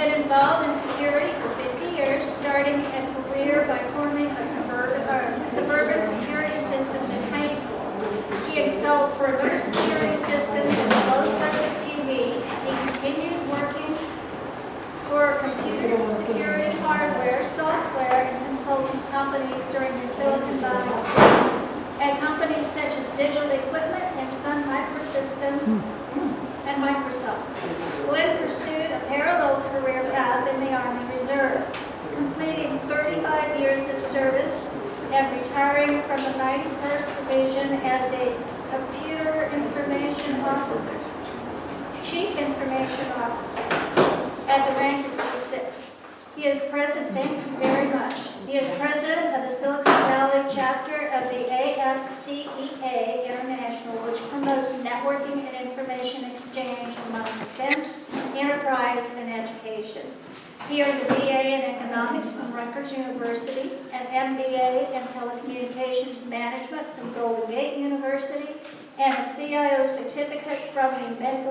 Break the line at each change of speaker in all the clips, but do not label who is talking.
been involved in security for 50 years, starting a career by forming a suburban security systems in high school. He installed perimeter security systems in closed-circuit TV. He continued working for computer security hardware, software, and consulting companies during his Silicon Valley career at companies such as Digital Equipment and Sun Microsystems and Microsoft. Glenn pursued a parallel career path in the Army Reserve, completing 35 years of service and retiring from the 91st Division as a Computer Information Officer, Chief Information Officer, at the rank of G6. He is president, thank you very much. He is president of the Silicon Valley chapter of the AFCEA International, which promotes networking and information exchange among defense, enterprise, and education. He earned a BA in economics from Rutgers University, an MBA in telecommunications management from Golden Gate University, and a CIO certificate from the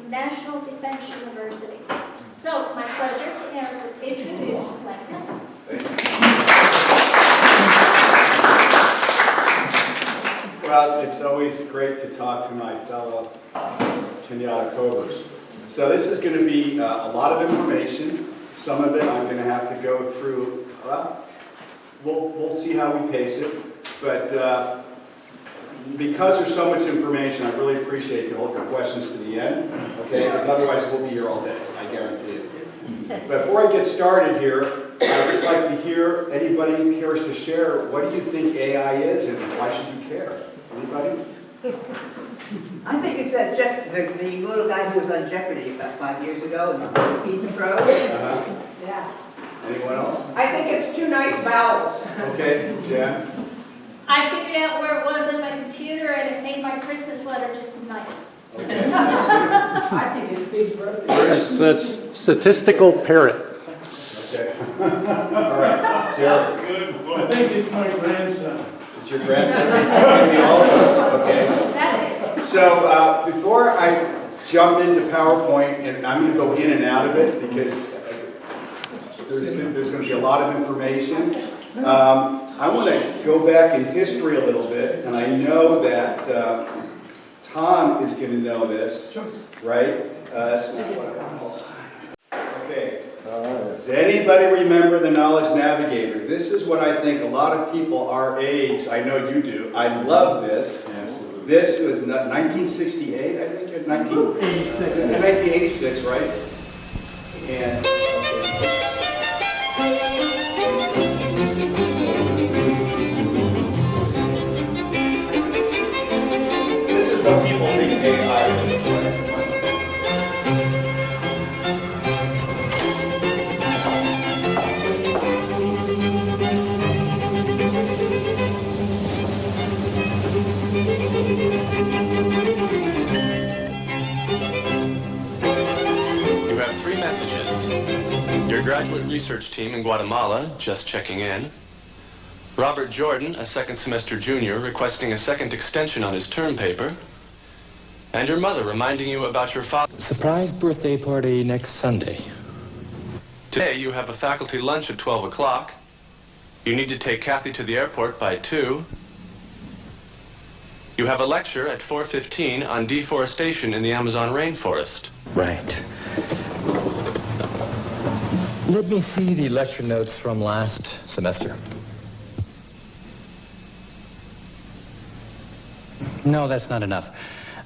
National Defense University. So it's my pleasure to introduce Glenn Hessel.
Well, it's always great to talk to my fellow Kenyatta Cobras. So this is going to be a lot of information. Some of it I'm going to have to go through. Well, we'll see how we pace it. But because there's so much information, I really appreciate if you hold your questions to the end. Okay? Because otherwise we'll be here all day. I guarantee it. But before I get started here, I'd just like to hear anybody who cares to share. What do you think AI is, and why should you care? Anybody?
I think it's that the little guy who was on Jeopardy about 5 years ago and Feed the Crow. Yeah.
Anyone else?
I think it's two nice vowels.
Okay, Jan?
I figured out where it was in my computer, and it made my Christmas letter just nice.
Okay, that's good.
I think it's Big Brother.
Bruce?
That's statistical parrot.
Okay. All right, Jerry?
Good. Well, I think it's my grandson.
It's your grandson? Maybe all of us, okay.
That's it.
So before I jump into PowerPoint, and I'm going to go in and out of it because there's going to be a lot of information. I want to go back in history a little bit, and I know that Tom is going to know this, right? That's not what I want. Okay. Does anybody remember the Knowledge Navigator? This is what I think a lot of people our age, I know you do, I love this. This was 1968, I think, 1986, right? And this is what people think AI is, right?
You have 3 messages. Your graduate research team in Guatemala, just checking in. Robert Jordan, a second semester junior, requesting a second extension on his term paper. And your mother reminding you about your father.
Surprise birthday party next Sunday.
Today you have a faculty lunch at 12 o'clock. You need to take Kathy to the airport by 2. You have a lecture at 4:15 on deforestation in the Amazon rainforest.
Right. Let me see the lecture notes from last semester. No, that's not enough.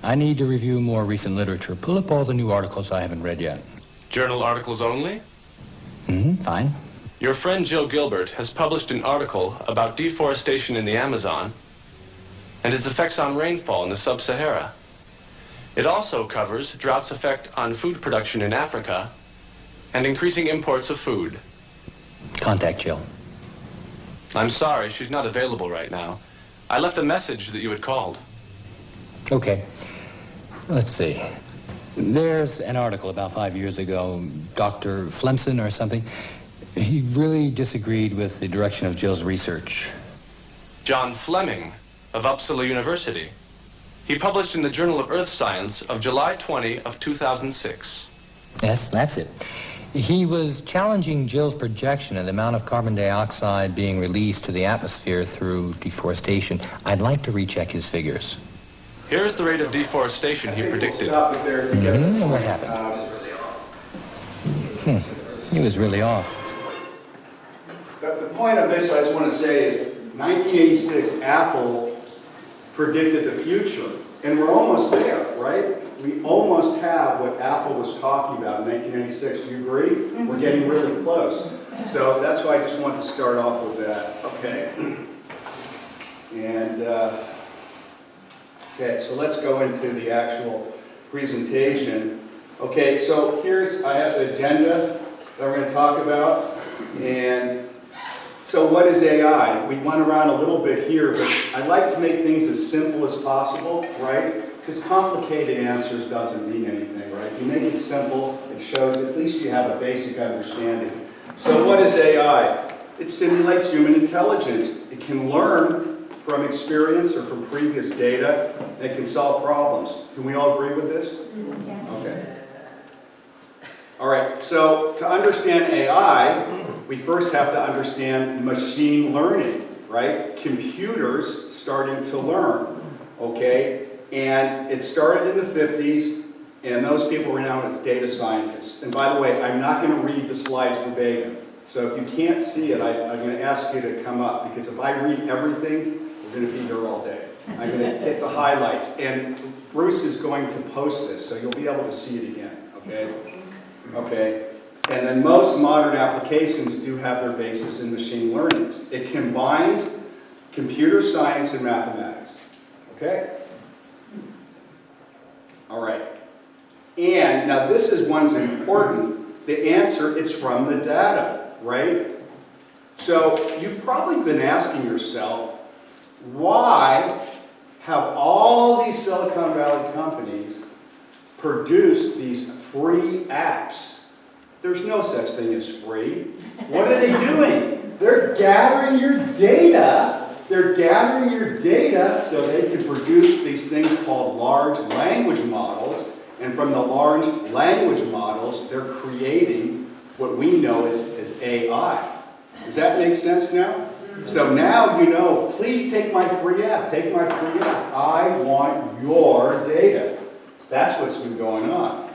I need to review more recent literature. Pull up all the new articles I haven't read yet.
Journal articles only?
Fine.
Your friend Jill Gilbert has published an article about deforestation in the Amazon and its effects on rainfall in the sub-Sahara. It also covers drought's effect on food production in Africa and increasing imports of food.
Contact Jill.
I'm sorry, she's not available right now. I left a message that you had called.
Okay. Let's see. There's an article about 5 years ago, Dr. Flemson or something. He really disagreed with the direction of Jill's research.
John Fleming of Uppsala University. He published in the Journal of Earth Science of July 20 of 2006.
Yes, that's it. He was challenging Jill's projection of the amount of carbon dioxide being released to the atmosphere through deforestation. I'd like to recheck his figures.
Here's the rate of deforestation he
We'll
predicted.
stop it there to get the point.
What happened? He was really off.
The point of this, I just want to say, is 1986, Apple predicted the future. And we're almost there, right? We almost have what Apple was talking about in 1986. Do you agree? We're getting really close. So that's why I just wanted to start off with that. Okay. And, okay, so let's go into the actual presentation. Okay, so I have the agenda that we're going to talk about. And so what is AI? We went around a little bit here, but I like to make things as simple as possible, right? Because complicated answers doesn't mean anything, right? You make it simple, it shows at least you have a basic understanding. So what is AI? It simulates human intelligence. It can learn from experience or from previous data. And it can solve problems. Can we all agree with this? Okay. All right, so to understand AI, we first have to understand machine learning, right? Computers starting to learn, okay? And it started in the 50s, and those people were known as data scientists. And by the way, I'm not going to read the slides verbatim. So if you can't see it, I'm going to ask you to come up, because if I read everything, we're going to be here all day. I'm going to hit the highlights. And Bruce is going to post this, so you'll be able to see it again, okay? Okay, and then most modern applications do have their basis in machine learning. It combines computer science and mathematics. Okay? All right. And now this is one's important. The answer, it's from the data, right? So you've probably been asking yourself, why have all these Silicon Valley companies produced these free apps? There's no such thing as free. What are they doing? They're gathering your data. They're gathering your data so they can produce these things called large language models. And from the large language models, they're creating what we know as AI. Does that make sense now? So now you know, please take my free app. Take my free app. I want your data. That's what's been going on.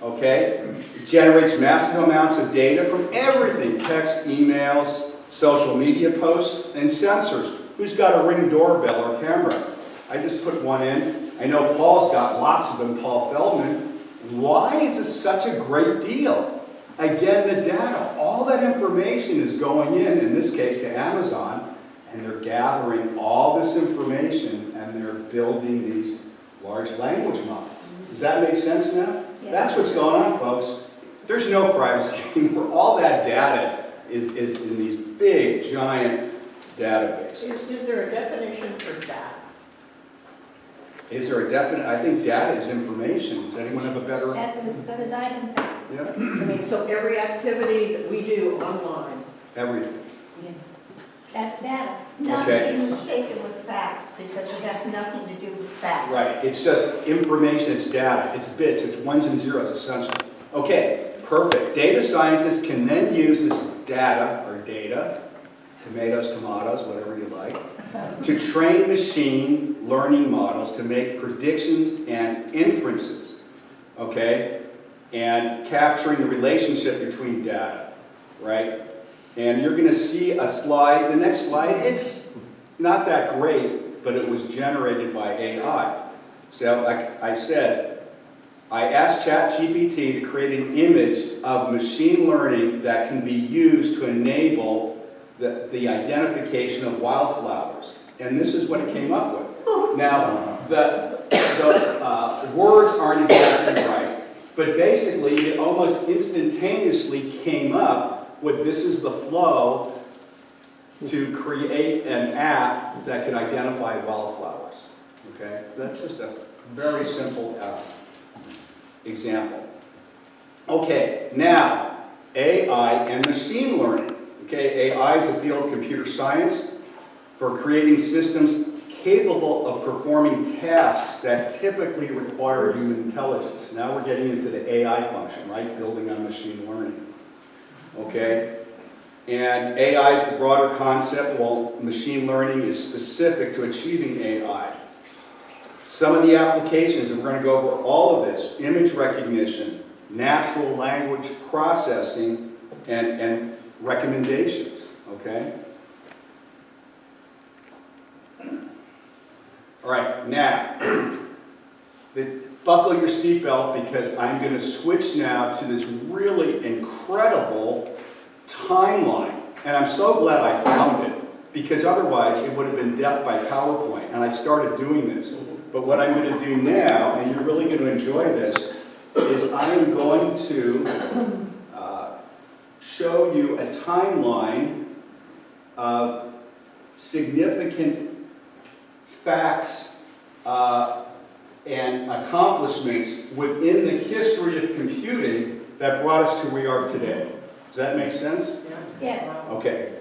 Okay? It generates massive amounts of data from everything. Text, emails, social media posts, and sensors. Who's got a Ring doorbell or camera? I just put one in. I know Paul's got lots of them, Paul Feldman. Why is this such a great deal? Again, the data. All that information is going in this case, to Amazon, and they're gathering all this information, and they're building these large language models. Does that make sense now? Yeah. That's what's going on, folks. There's no privacy anymore. All that data is in these big, giant databases.
Is there a definition for data?
Is there a definite? I think data is information. Does anyone have a better?
That's as good as I can think.
Yeah.
I mean, so every activity that we do online.
Everything.
That's data.
Not
Okay.
to be mistaken with facts, because it has nothing to do with facts.
Right. It's just information. It's data. It's bits. It's ones and zeros, essentially. Okay. Perfect. Data scientists can then use this data, tomatoes, whatever you like, to train machine learning models to make predictions and inferences, okay? And capturing the relationship between data, right? And you're going to see a slide. The next slide, it's not that great, but it was generated by AI. So like I said, I asked ChatGPT to create an image of machine learning that can be used to enable the identification of wildflowers. And this is what it came up with. Now, the words aren't exactly right, but basically it almost instantaneously came up with this is the flow to create an app that could identify wildflowers. Okay? That's just a very simple example. Okay, now, AI and machine learning. Okay, AI is a field of computer science for creating systems capable of performing tasks that typically require human intelligence. Now we're getting into the AI function, right? Building on machine learning. okay? And AI is the broader concept, while machine learning is specific to achieving AI. Some of the applications, and we're going to go over all of this: image recognition, natural language processing, and recommendations, okay? All right, now, buckle your seatbelt, because I'm going to switch now to this really incredible timeline. And I'm so glad I found it, because otherwise it would have been death by PowerPoint. And I started doing this. But what I'm going to do now, and you're really going to enjoy this, is I am going to show you a timeline of significant facts and accomplishments within the history of computing that brought us to where we are today. Does that make sense?
Yeah.
Okay.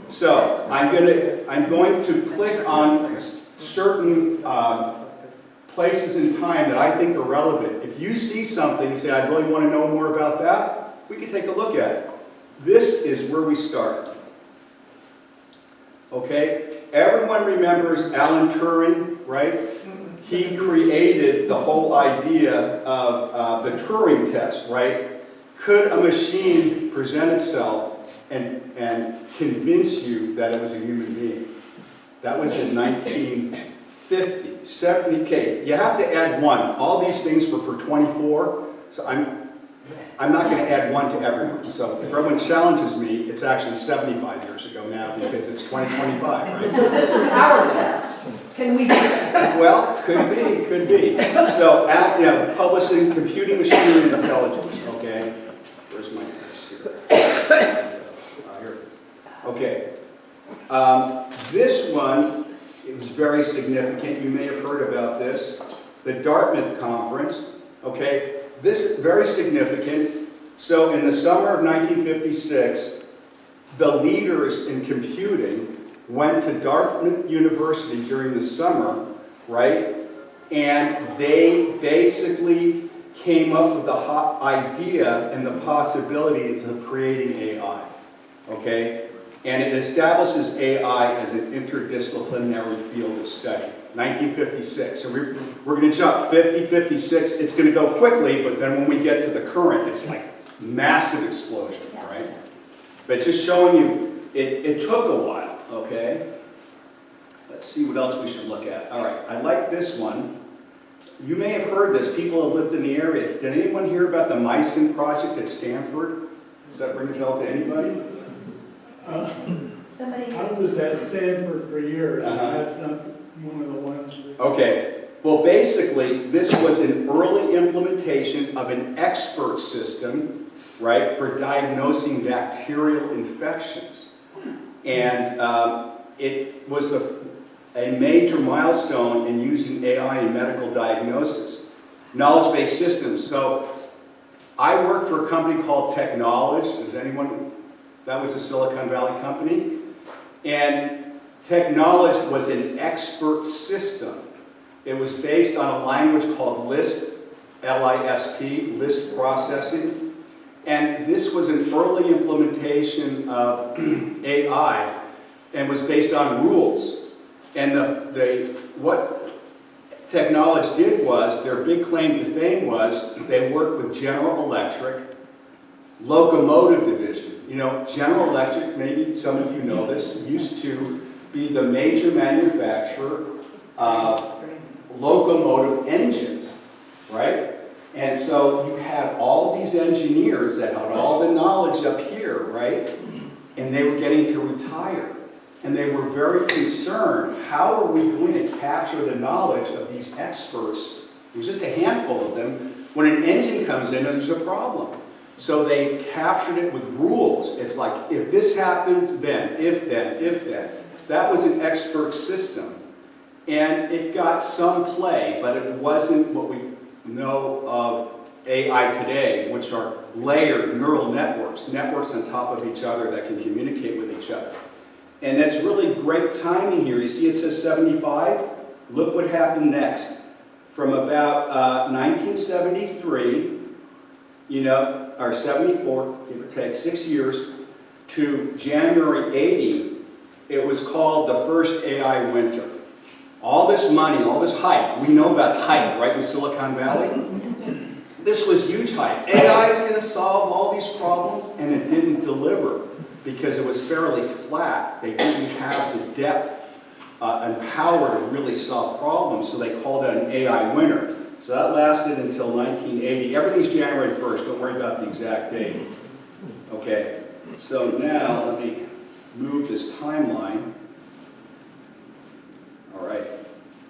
So I'm going to click on certain places in time that I think are relevant. If you see something and say, I really want to know more about that, we can take a look at it. This is where we start. Okay? Everyone remembers Alan Turing, right? He created the whole idea of the Turing test, right? Could a machine present itself and convince you that it was a human being? That was in 1950. 70K. You have to add one. All these things were for 24, so I'm not going to add one to everyone. So if everyone challenges me, it's actually 75 years ago now, because it's 2025, right?
So this is our test. Can we do that?
Well, could be, could be. So, publishing Computing Machinery and Intelligence, okay? Where's my list here? Here it is. Okay. This one, it was very significant. You may have heard about this. The Dartmouth Conference, okay? This is very significant. So in the summer of 1956, the leaders in computing went to Dartmouth University during the summer, right? And they basically came up with the idea and the possibilities of creating AI, okay? And it establishes AI as an interdisciplinary field of study. 1956. So we're going to jump 50, 56. It's going to go quickly, but then when we get to the current, it's like massive explosion, right? But just showing you, it took a while, okay? Let's see what else we should look at. All right, I like this one. You may have heard this. People have lived in the area. Did anyone hear about the Mison project at Stanford? Does that ring a bell to anybody?
Somebody.
I was at Stanford for years, and that's not one of the ones that...
Okay. Well, basically, this was an early implementation of an expert system, right, for diagnosing bacterial infections. And it was a major milestone in using AI in medical diagnosis. Knowledge-based systems. So I worked for a company called Technology. Does anyone... That was a Silicon Valley company. And Technology was an expert system. It was based on a language called LISP, L-I-S-P, LISP processing. And this was an early implementation of AI and was based on rules. And what Technology did was, their big claim to fame was, they worked with General Electric, locomotive division. You know, General Electric, maybe some of you know this, used to be the major manufacturer of locomotive engines, right? And so you had all these engineers that had all the knowledge up here, right? And they were getting to retire. And they were very concerned, how are we going to capture the knowledge of these experts? It was just a handful of them. When an engine comes in, there's a problem. So they captured it with rules. It's like, if this happens, then, if then, if then. That was an expert system. And it got some play, but it wasn't what we know of AI today, which are layered neural networks, networks on top of each other that can communicate with each other. And that's really great timing here. You see it says 75? Look what happened next. From about 1973, you know, or 74, give or take, 6 years, to January 80, it was called the first AI winter. All this money, all this hype, we know about hype, right, in Silicon Valley? This was huge hype. AI is going to solve all these problems, and it didn't deliver because it was fairly flat. They didn't have the depth and power to really solve problems, so they called it an AI winter. So that lasted until 1980. Everything's January 1st. Don't worry about the exact date. Okay, so now let me move this timeline. All right,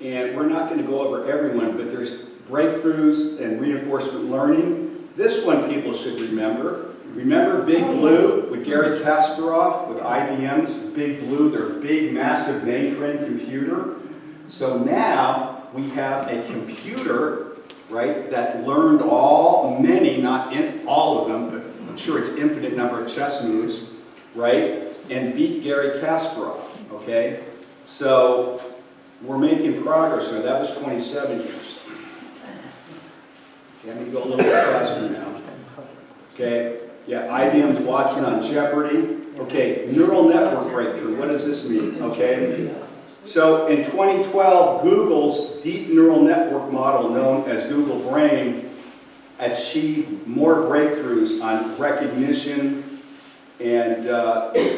and we're not going to go over everyone, but there's breakthroughs and reinforcement learning. This one people should remember. Remember Big Blue with Gary Kasparov with IBM's Big Blue, their big, massive mainframe computer? So now we have a computer, right, that learned many, not all of them, but I'm sure it's infinite number of chess moves, right, and beat Gary Kasparov, okay? So we're making progress now. That was 27 years. Let me go a little bit faster now. Okay, yeah, IBM's Watson on Jeopardy. Okay, neural network breakthrough. What does this mean? Okay, so in 2012, Google's deep neural network model, known as Google Brain, achieved more breakthroughs on recognition and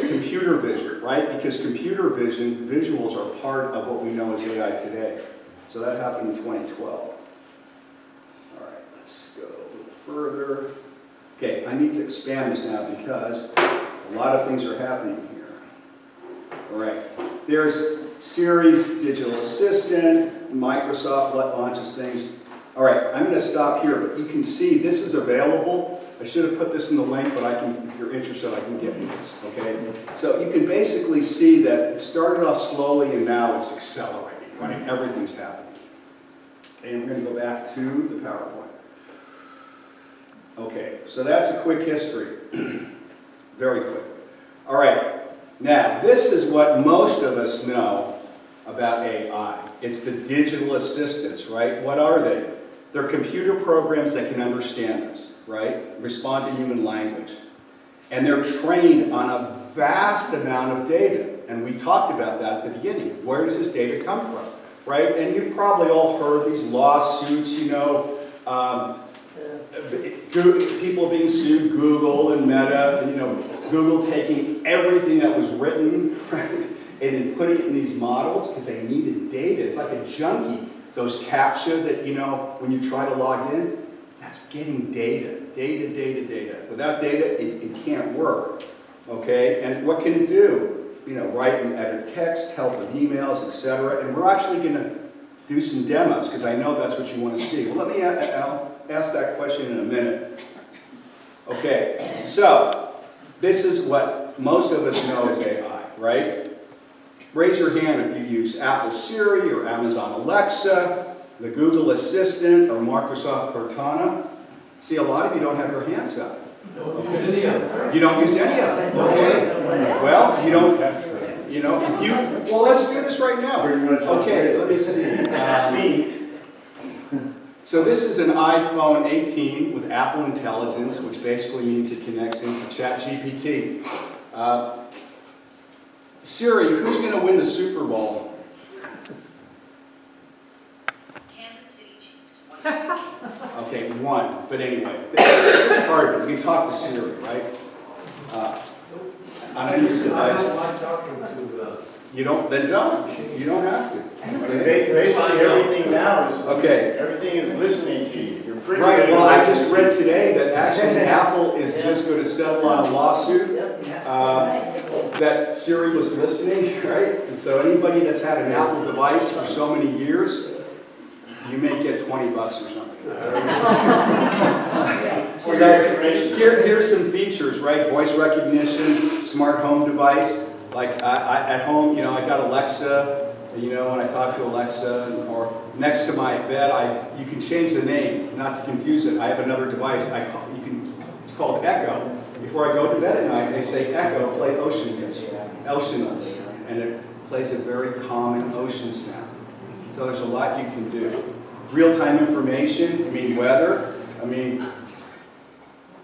computer vision, right? Because computer vision, visuals are part of what we know as AI today. So that happened in 2012. All right, let's go a little further. Okay, I need to expand this now because a lot of things are happening here. All right, there's Siri's digital assistant, Microsoft launches things. All right, I'm going to stop here, but you can see this is available. I should have put this in the link, but I can, if you're interested, I can get you this, okay? So you can basically see that it started off slowly and now it's accelerating, right? Everything's happening. Okay, and we're going to go back to the PowerPoint. Okay, so that's a quick history. Very quick. All right, now this is what most of us know about AI. It's the digital assistants, right? What are they? They're computer programs that can understand us, right? Respond to human language. And they're trained on a vast amount of data. And we talked about that at the beginning. Where does this data come from, right? And you've probably all heard these lawsuits, you know, people being sued, Google and Meta, you know, Google taking everything that was written, right, and then putting it in these models because they needed data. It's like a junkie. Those CAPTCHA that, you know, when you try to log in, that's getting data. Data, data, data. Without data, it can't work. Okay? And what can it do? You know, write and edit text, help with emails, etc. And we're actually going to do some demos because I know that's what you want to see. Well, I'll ask that question in a minute. Okay, so this is what most of us know as AI, right? Raise your hand if you use Apple Siri or Amazon Alexa, the Google Assistant, or Microsoft Cortana. See, a lot of you don't have your hands up. Okay. You don't use any of them. Okay. Well, you don't. You know, if you. Well, let's do this right now. Okay. Let me see. That's me. So this is an iPhone 18 with Apple Intelligence, which basically means it connects into ChatGPT. Siri, who's going to win the Super Bowl?
Kansas City Chiefs.
Okay, one. But anyway, this is part of it. We talk to Siri, right? On any device. You don't. Then don't. You don't have to.
Basically, everything now is everything is listening to you. You're pretty
right. Well, I just read today that actually Apple is just going to settle on a lawsuit that Siri was listening, right? And so anybody that's had an Apple device for so many years, you may get $20 or something. So here's some features, right? Voice recognition, smart home device. Like at home, you know, I got Alexa. You know, when I talk to Alexa, or next to my bed, you can change the name, not to confuse it. I have another device. It's called Echo. Before I go to bed at night, they say, Echo, play ocean music, and it plays a very calming ocean sound. So there's a lot you can do. Real-time information, I mean weather, I mean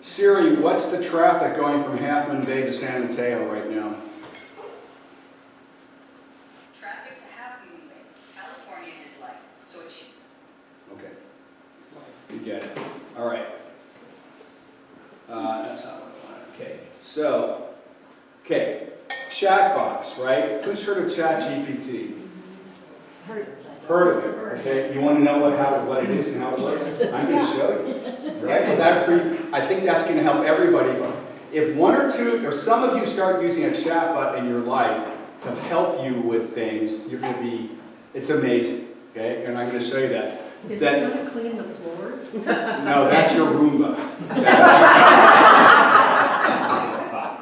Siri, what's the traffic going from Half Moon Bay to San Mateo right now?
Traffic to Half Moon Bay, California is light, so it's cheap.
Okay. You get it. All right. That's not what I wanted. Okay. So, okay. ChatBots, right? Who's heard of ChatGPT? Heard of it. Okay. You want to know what it is and how it works? I'm going to show you. Right? Well, I think that's going to help everybody. If one or two, or some of you start using a chatbot in your life to help you with things, you're going to be, it's amazing. Okay? And I'm going to show you that.
Is it going to clean the floors?
No, that's your Roomba.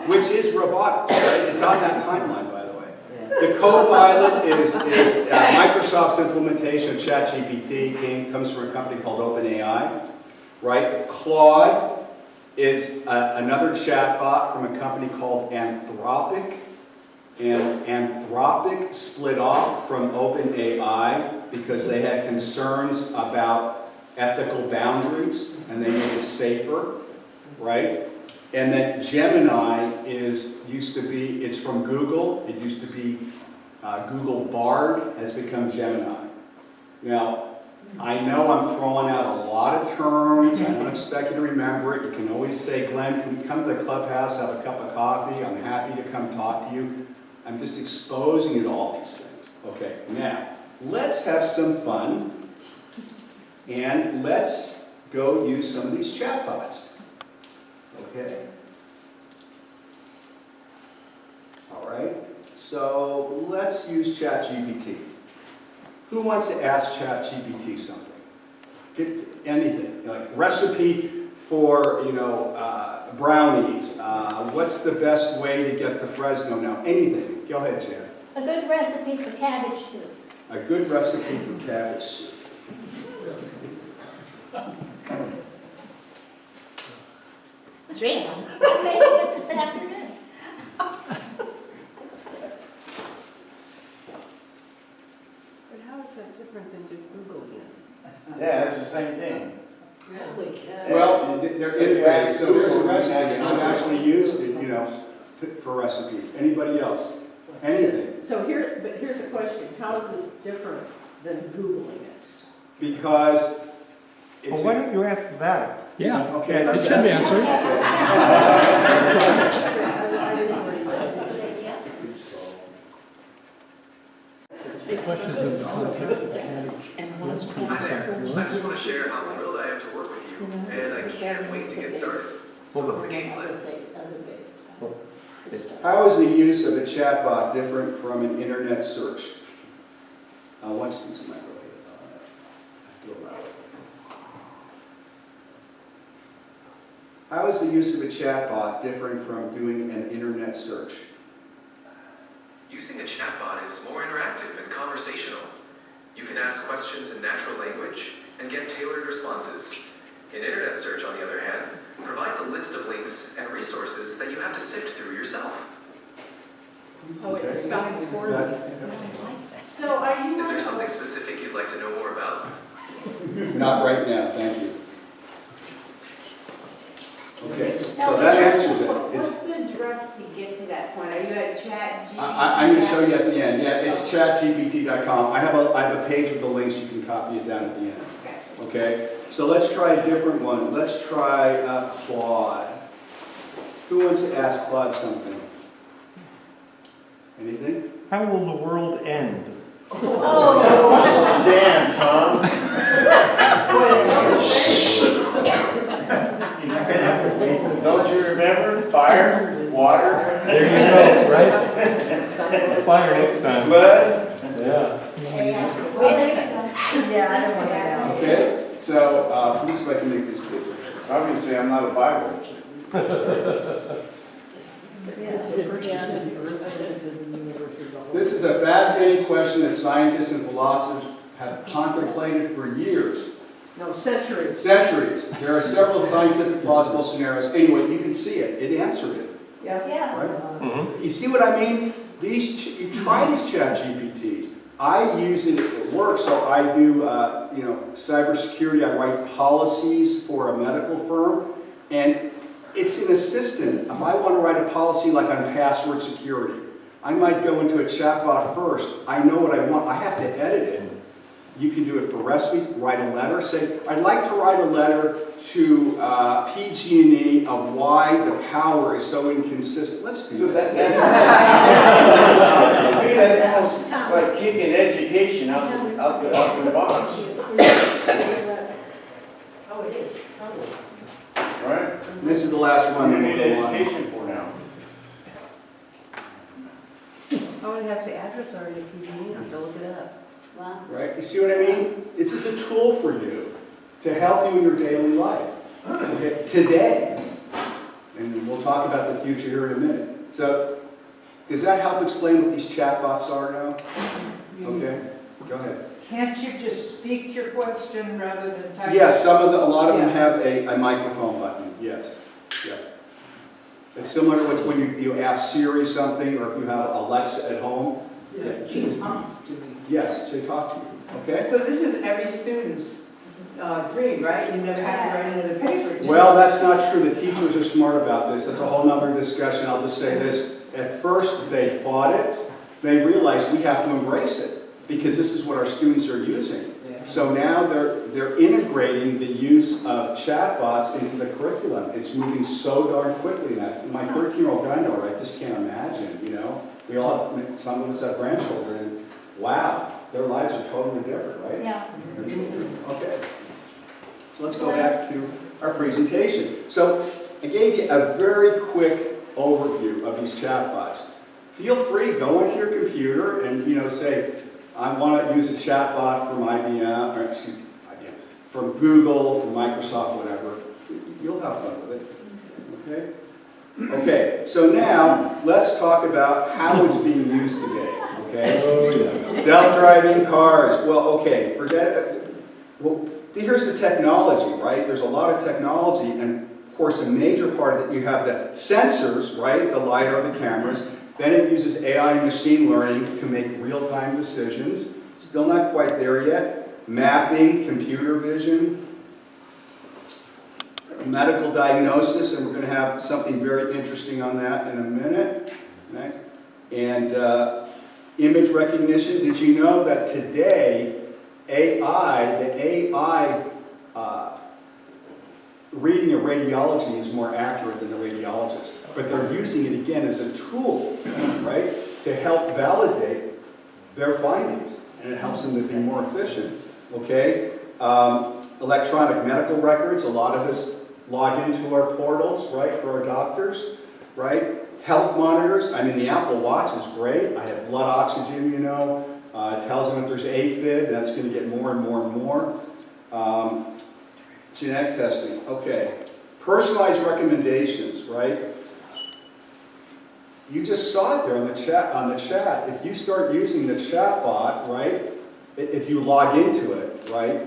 Which is robotics, right? It's on that timeline, by the way. The Copilot is Microsoft's implementation of ChatGPT. Comes from a company called OpenAI, right? Claude is another chatbot from a company called Anthropic. And Anthropic split off from OpenAI because they had concerns about ethical boundaries and they made it safer, right? And then Gemini it's from Google. It used to be Google Bard, has become Gemini. Now, I know I'm throwing out a lot of terms. I don't expect you to remember it. You can always say, Glenn, can you come to the clubhouse, have a cup of coffee? I'm happy to come talk to you. I'm just exposing you to all these things. Okay, now, let's have some fun. And let's go use some of these chatbots. Okay. All right. So let's use ChatGPT. Who wants to ask ChatGPT something? Anything, like recipe for brownies. What's the best way to get to Fresno now? Anything. Go ahead, Jan.
A good recipe for cabbage soup.
A good recipe for cabbage soup.
Jan, I made it this afternoon.
But how is that different than just Googling it?
Yeah, it's the same thing.
Holy cow.
Well, they're integrated, so there's a recipe, and I've actually used it, for recipes. Anybody else? Anything.
So here's a question. How is this different than Googling it?
Because it's...
Well, why don't you ask that? Yeah.
Okay,
It
let's
should be
ask-
Questions of the content.
Hi there. I just want to share how thrilled I am to work with you, and I can't wait to get started. So what's the game plan?
How is the use of a chatbot different from an internet search? Once use my How is the use of a chatbot different from doing an internet search?
Using a chatbot is more interactive and conversational. You can ask questions in natural language and get tailored responses. An internet search, on the other hand, provides a list of links and resources that you have to sift through yourself.
Oh, it decides for you.
So are you?
Is there something specific you'd like to know more about?
Not right now, thank you. Okay, so that answers it.
What's the address to get to that point? Are you at ChatGPT?
I'm going to show you at the end. Yeah, it's chatgpt.com. I have a page with the links. You can copy it down at the end. Okay? So let's try a different one. Let's try Claude. Who wants to ask Claude something? Anything?
How will the world end?
Damn, Tom. Don't you remember? Fire, water.
There you go, right? Fire next time.
Blood.
Yeah.
Yeah, I don't want that.
Okay, so let me see if I can make this bigger.
Obviously, I'm not a Bible.
This is a fascinating question that scientists and philosophers have contemplated for years.
No, centuries.
Centuries. There are several scientific plausible scenarios. Anyway, you can see it. It answered it.
Yeah.
Right? You see what I mean? You try these ChatGPTs. I use it at work, so I do, cybersecurity. I write policies for a medical firm, and It's an assistant. If I want to write a policy like on password security, I might go into a chatbot first. I know what I want. I have to edit it. You can do it for recipe, write a letter. Say, I'd like to write a letter to PG&E of why the power is so inconsistent. Let's do that.
That's almost like kicking education out the box.
Oh, it is, totally.
Right?
This is the last one.
What do you need education for now?
Oh, it has the address already, if you need, I'll look it up.
Wow.
Right? You see what I mean? This is a tool for you to help you in your daily life. Okay? Today. And we'll talk about the future here in a minute. So, does that help explain what these chatbots are now? Okay? Go ahead.
Can't you just speak your question rather than type?
Yes, a lot of them have a microphone button. Yes. Yeah. It's similar to what's when you ask Siri something, or if you have Alexa at home.
Yes,
Yes, they talk to you. Okay?
so this is every student's dream, right? You never have to write it in the paper.
Well, that's not true. The teachers are smart about this. That's a whole nother discussion. I'll just say this. At first, they fought it. They realized we have to embrace it because this is what our students are using. So now they're integrating the use of chatbots into the curriculum. It's moving so darn quickly now. My 13-year-old granddaughter, I just can't imagine, you know. We all have, some of us have grandchildren. Wow, their lives are totally different, right?
Yeah.
Okay. So let's go back to our presentation. So I gave you a very quick overview of these chatbots. Feel free, go into your computer and, you know, say, I want to use a chatbot from IBM, or excuse me, IBM, from Google, from Microsoft, whatever. You'll have fun with it. Okay? Okay, so now let's talk about how it's being used today. Okay? Oh, yeah. Self-driving cars. Well, okay, forget it. Well, here's the technology, right? There's a lot of technology, and of course, a major part of it, you have the sensors, right? The LiDAR, the cameras. Then it uses AI and machine learning to make real-time decisions. Still not quite there yet. Mapping, computer vision, medical diagnosis, and we're going to have something very interesting on that in a minute. Next. And image recognition. Did you know that today, the AI reading of radiology is more accurate than the radiologist? But they're using it again as a tool, right, to help validate their findings, and it helps them to be more efficient, okay? Electronic medical records, a lot of us log into our portals, right, for our doctors, right? Health monitors, I mean, the Apple Watch is great. I have blood oxygen, you know, it tells them if there's AFib, that's going to get more and more and more. Genetic testing, okay. Personalized recommendations, right? You just saw it there on the chat. If you start using the chatbot, right, if you log into it, right,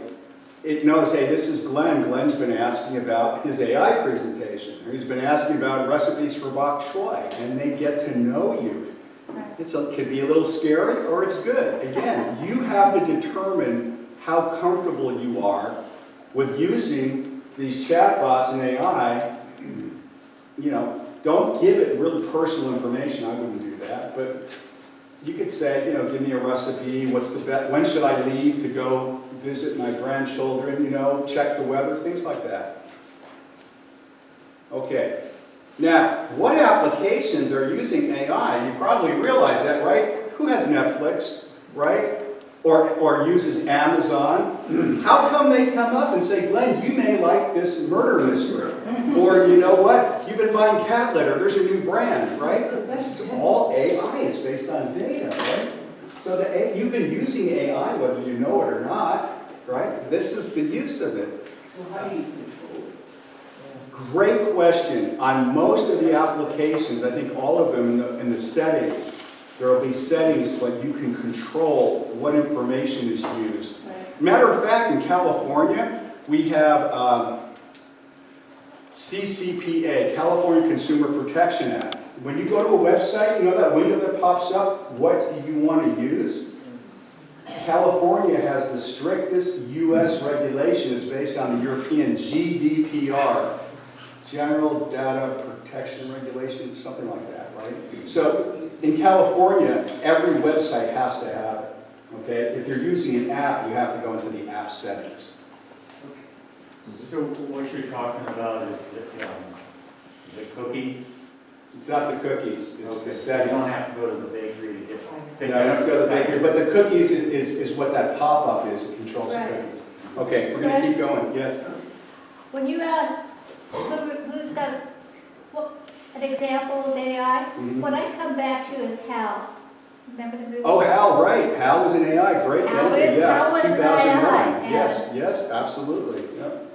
it knows, hey, this is Glenn. Glenn's been asking about his AI presentation. Or he's been asking about recipes for bok choy, and they get to know you. It could be a little scary, or it's good. Again, you have to determine how comfortable you are with using these chatbots and AI. You know, don't give it really personal information. I wouldn't do that. But you could say, you know, give me a recipe. What's the best? When should I leave to go visit my grandchildren? You know, check the weather, things like that. Okay. Now, what applications are using AI? You probably realize that, right? Who has Netflix, right? Or uses Amazon? How come they come up and say, Glenn, you may like this murder mystery? Or, you know what? You've been buying cat litter. There's a new brand, right? This is all AI. It's based on data, right? So you've been using AI whether you know it or not, right? This is the use of it.
So how do you control it?
Great question. On most of the applications, I think all of them in the settings, there will be settings but you can control what information is used.
Right.
Matter of fact, in California, we have CCPA, California Consumer Protection Act. When you go to a website, you know that window that pops up, what do you want to use? California has the strictest U.S. regulation. It's based on the European GDPR. General Data Protection Regulation, something like that, right? So in California, every website has to have it, okay? If you're using an app, you have to go into the app settings.
So what you're talking about is the cookies?
It's not the cookies, it's the
You
settings.
don't have to go to the bakery to get
No, you don't have to go to the bakery, but the cookies is what that pop-up is, it controls the
Right.
cookies. Okay, we're gonna keep going, yes?
When you ask who's got an example of AI,
Mhm.
what I come back to is HAL. Remember the movie?
Oh, Hal, right, Hal was an AI, great,
Hal
thank you,
was an
2001.
AI,
Yes, yes, absolutely, yep.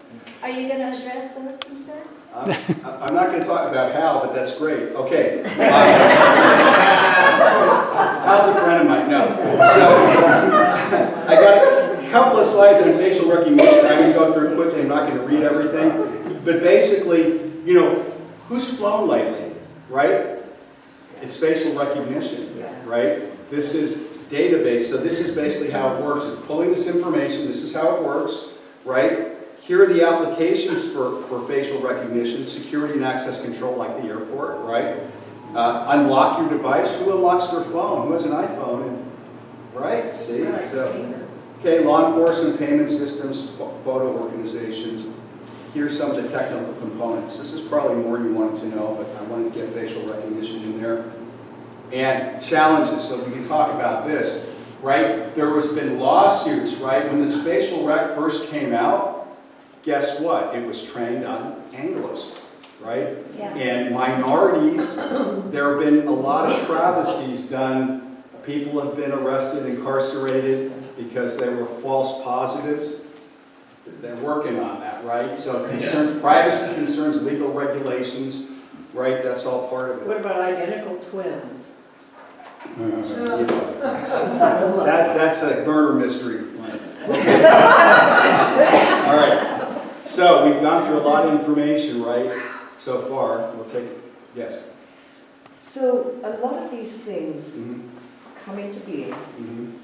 Are you going to address those concerns?
I'm not going to talk about Hal, but that's great. Okay. Hal's a friend of mine. No. So I got a couple of slides on facial recognition. I'm going to go through it quickly. I'm not going to read everything. But basically, you know, who's flown lately, right? It's facial recognition, right? This is database. So this is basically how it works. It's pulling this information. This is how it works, right? Here are the applications for facial recognition, security and access control like the airport, right? Unlock your device. Who unlocks their phone? Who has an iPhone? Right, see? So, okay, law enforcement, payment systems, photo organizations. Here's some of the technical components. This is probably more you wanted to know, but I wanted to get facial recognition in there. And challenges, so we can talk about this, right? There has been lawsuits, right? When this facial rec first came out, guess what? It was trained on Anglos, right?
Yeah.
And minorities, there have been a lot of travesties done. People have been arrested, incarcerated because they were false positives. They're working on that, right? So concerns, privacy concerns, legal regulations, right? That's all part of it.
What about identical twins?
That's a murder mystery. Okay. All right. So we've gone through a lot of information, right, so far. We'll take, yes.
So a lot of these things come into being,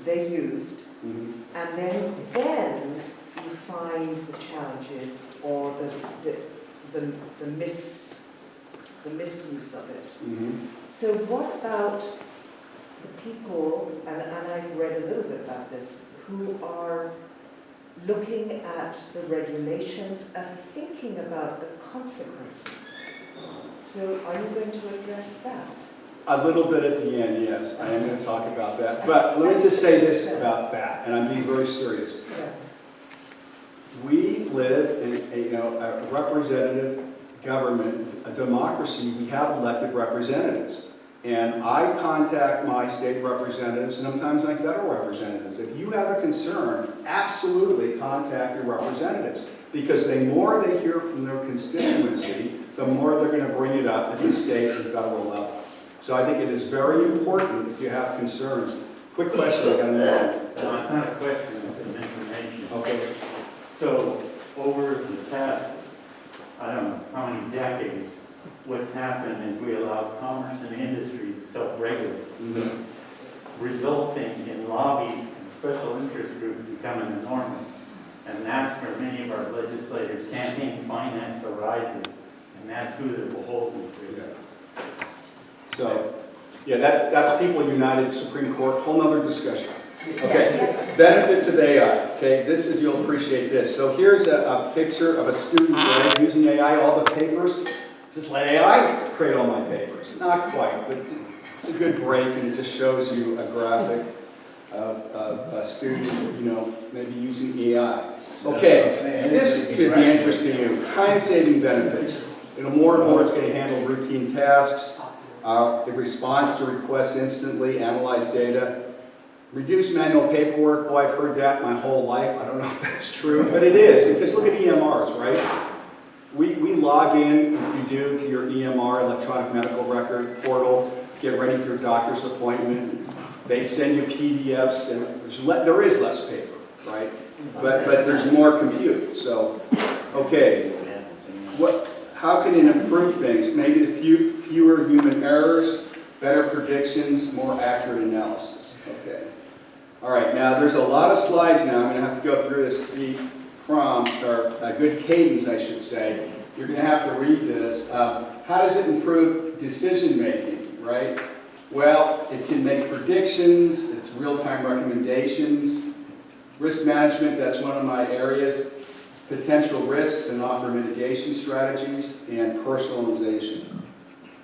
they're used, and then you find the challenges or the misuse of it. So what about the people, and I've read a little bit about this, who are looking at the regulations and thinking about the consequences? So are you going to address that?
A little bit at the end, yes. I am going to talk about that. But let me just say this about that, and I'm being very serious.
Yeah.
We live in a representative government, a democracy. We have elected representatives. And I contact my state representatives and sometimes my federal representatives. If you have a concern, absolutely contact your representatives. Because the more they hear from their constituency, the more they're going to bring it up at the state and federal level. So I think it is very important if you have concerns. Quick question, I got to know.
No, it's not a question, it's an information.
Okay.
So over the past, I don't know how many decades, what's happened is we allow commerce and industry to self-regulate, resulting in lobbies and special interest groups becoming enormous. And that's where many of our legislators campaign finance arises, and that's who they're beholden to.
Yeah. So, yeah, that's People United Supreme Court, whole nother discussion. Okay, benefits of AI. Okay, this is, you'll appreciate this. So here's a picture of a student right, using AI, all the papers. Just let AI create all my papers. Not quite, but it's a good break, and it just shows you a graphic of a student, maybe using AI. Okay, this could be interesting to you. Time-saving benefits. More and more it's going to handle routine tasks. It responds to requests instantly, analyze data. Reduce manual paperwork. Boy, I've heard that my whole life. I don't know if that's true, but it is. Because look at EMRs, right? We log in, if you do, to your EMR, electronic medical record portal, get ready for your doctor's appointment. They send you PDFs, and there is less paper, right? But there's more compute. So, okay, how can it improve things? Maybe the fewer human errors, better predictions, more accurate analysis. Okay. All right, now there's a lot of slides now. I'm going to have to go through this. The prompt, or a good cadence, I should say. you're going to have to read this. How does it improve decision-making, right? Well, it can make predictions, it's real-time recommendations. Risk management, that's one of my areas. Potential risks and offer mitigation strategies, and personalization.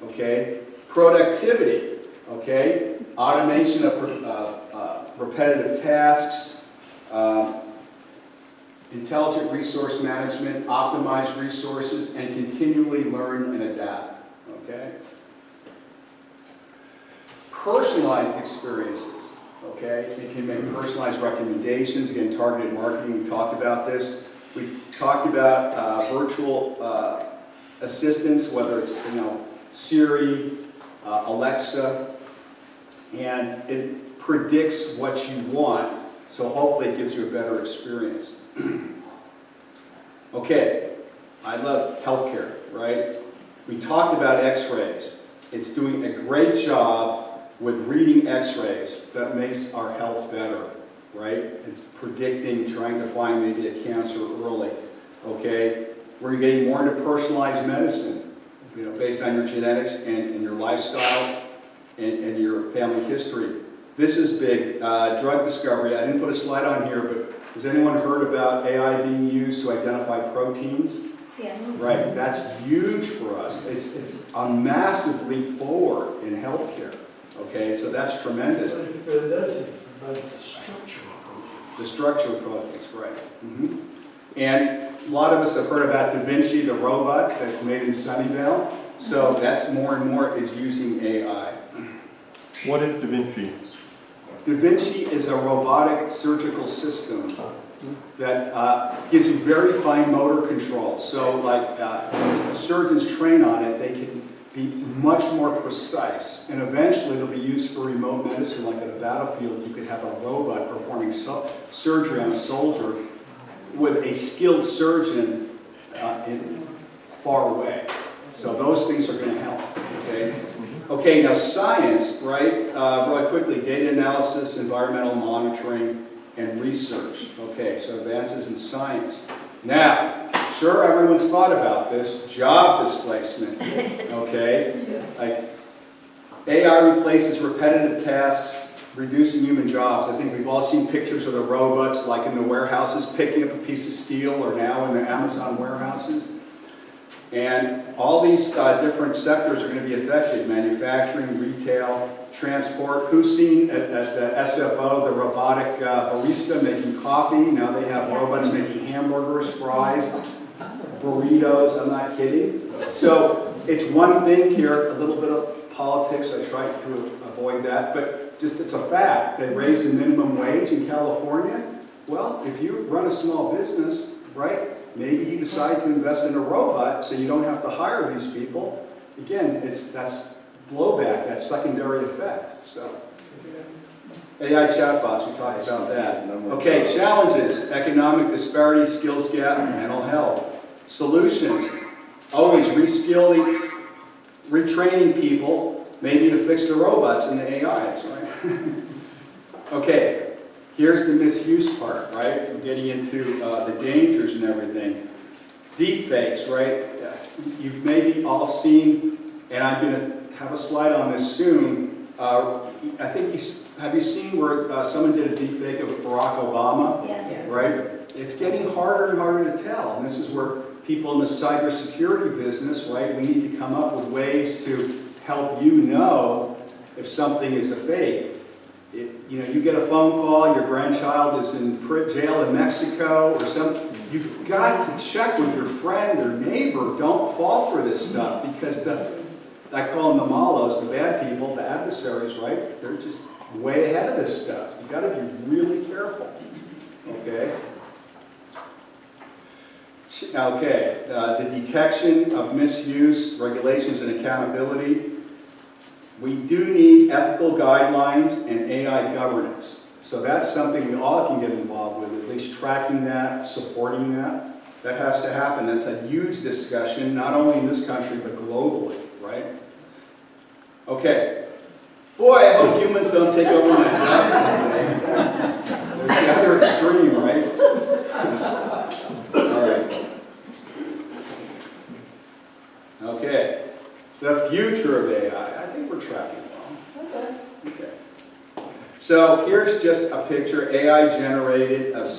Okay? Productivity, okay? Automation of repetitive tasks, intelligent resource management, optimize resources, and continually learn and adapt. Okay? Personalized experiences. Okay? It can make personalized recommendations. Again, targeted marketing. We talked about this. We talked about virtual assistants, whether it's Siri, Alexa, and it predicts what you want. So hopefully it gives you a better experience. Okay, I love healthcare, right? We talked about x-rays. It's doing a great job with reading x-rays that makes our health better, right? It's predicting, trying to find maybe a cancer early, okay? We're getting more into personalized medicine, based on your genetics and your lifestyle and your family history. This is big. Drug discovery. I didn't put a slide on here, but has anyone heard about AI being used to identify proteins?
Yeah.
Right. That's huge for us. It's a massive leap forward in healthcare. Okay, so that's tremendous.
But it does about the structure of proteins.
The structure of proteins, right. Mm-hmm. And a lot of us have heard about Da Vinci, the robot that's made in Sunnyvale. So that's more and more is using AI.
What is Da Vinci?
Da Vinci is a robotic surgical system that gives you very fine motor control. So like when the surgeons train on it, they can be much more precise. And eventually it'll be used for remote medicine, like at a battlefield. You could have a robot performing surgery on a soldier with a skilled surgeon far away. So those things are going to help. Okay. Okay, now science, right? Really quickly, data analysis, environmental monitoring, and research. Okay, so advances in science. Now, sure everyone's thought about this, job displacement. Okay? Like, AI replaces repetitive tasks, reducing human jobs. I think we've all seen pictures of the robots, like in the warehouses, picking up a piece of steel, or now in the Amazon warehouses. And all these different sectors are going to be affected: manufacturing, retail, transport. Who's seen at SFO the robotic barista making coffee? Now they have robots making hamburgers, fries, burritos. I'm not kidding. So it's one thing here, a little bit of politics. I try to avoid that, but just it's a fact. They raised the minimum wage in California. Well, if you run a small business, right? Maybe you decide to invest in a robot so you don't have to hire these people. Again, that's blowback, that's secondary effect. So, AI chatbots, we talked about that. Okay, challenges: economic disparity, skills gap, mental health. Solutions: always reskilling, retraining people, maybe to fix the robots and the AIs, right? Okay. Here's the misuse part, right? We're getting into the dangers and everything. Deep fakes, right? You've maybe all seen, and I'm going to have a slide on this soon. I think have you seen where someone did a deep fake of Barack Obama?
Yes.
Right? It's getting harder and harder to tell. And this is where people in the cybersecurity business, right? We need to come up with ways to help you know if something is a fake. You get a phone call, your grandchild is in jail in Mexico or something. You've got to check with your friend or neighbor. Don't fall for this stuff, because I call them the malos, the bad people, the adversaries, right? They're just way ahead of this stuff. You've got to be really careful. Okay? Okay, the detection of misuse, regulations, and accountability. We do need ethical guidelines and AI governance. So that's something we all can get involved with, at least tracking that, supporting that. That has to happen. That's a huge discussion, not only in this country, but globally, right? Okay. Boy, I hope humans don't take over my job someday. There's the other extreme, right? All right. future of AI, I think we're tracking well. Okay. So here's just a picture AI generated of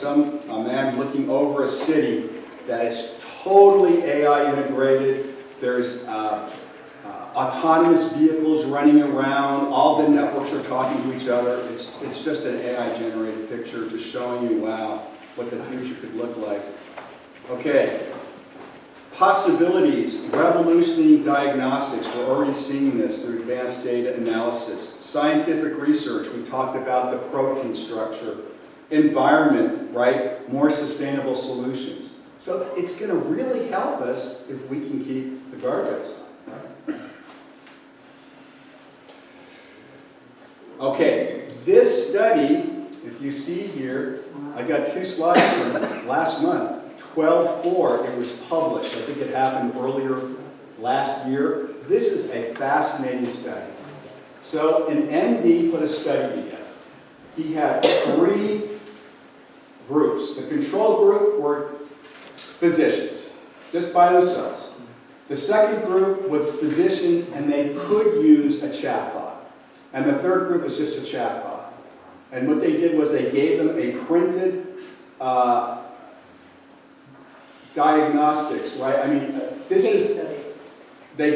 a man looking over a city that is totally AI integrated. There's autonomous vehicles running around. All the networks are talking to each other. It's just an AI generated picture just showing you, wow, what the future could look like. Okay. Possibilities, revolutioning diagnostics. We're already seeing this through advanced data analysis. Scientific research, we talked about the protein structure. Environment, right? More sustainable solutions. So it's going to really help us if we can keep the guardrails on. Okay, this study, if you see here, I got 2 slides from last month. 12/4, it was published. I think it happened earlier last year. This is a fascinating study. So an MD put a study together. He had 3 groups. The control group were physicians, just by themselves. The second group was physicians, and they could use a chatbot. And the third group was just a chatbot. And what they did was they gave them a printed diagnostics, right? I mean, they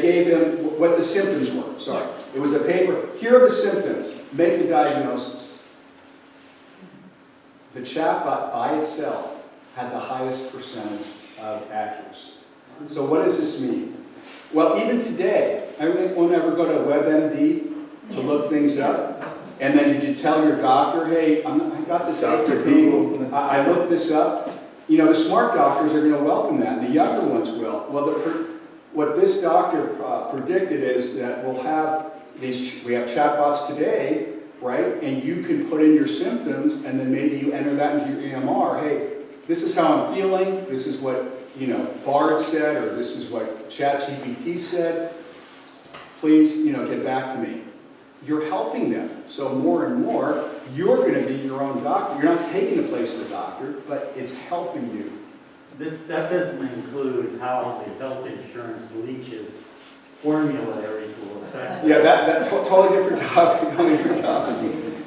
gave him what the symptoms were. Sorry. It was a paper. Here are the symptoms. Make the diagnosis. The chatbot by itself had the highest percentage of accuracy. So what does this mean? Well, even today, everyone won't ever go to WebMD to look things up. And then did you tell your doctor, hey, I got this Dr. B, I looked this up. You know, the smart doctors are going to welcome that, and the younger ones will. Well, what this doctor predicted is that we have chatbots today, right? And you can put in your symptoms, and then maybe you enter that into your EMR. Hey, this is how I'm feeling. This is what, Bard said, or this is what ChatGPT said. Please, get back to me. You're helping them. So more and more, you're going to be your own doctor. You're not taking the place of the doctor, but it's helping you.
That doesn't include how the health insurance leaches formularies will affect.
Yeah, that's totally different topic.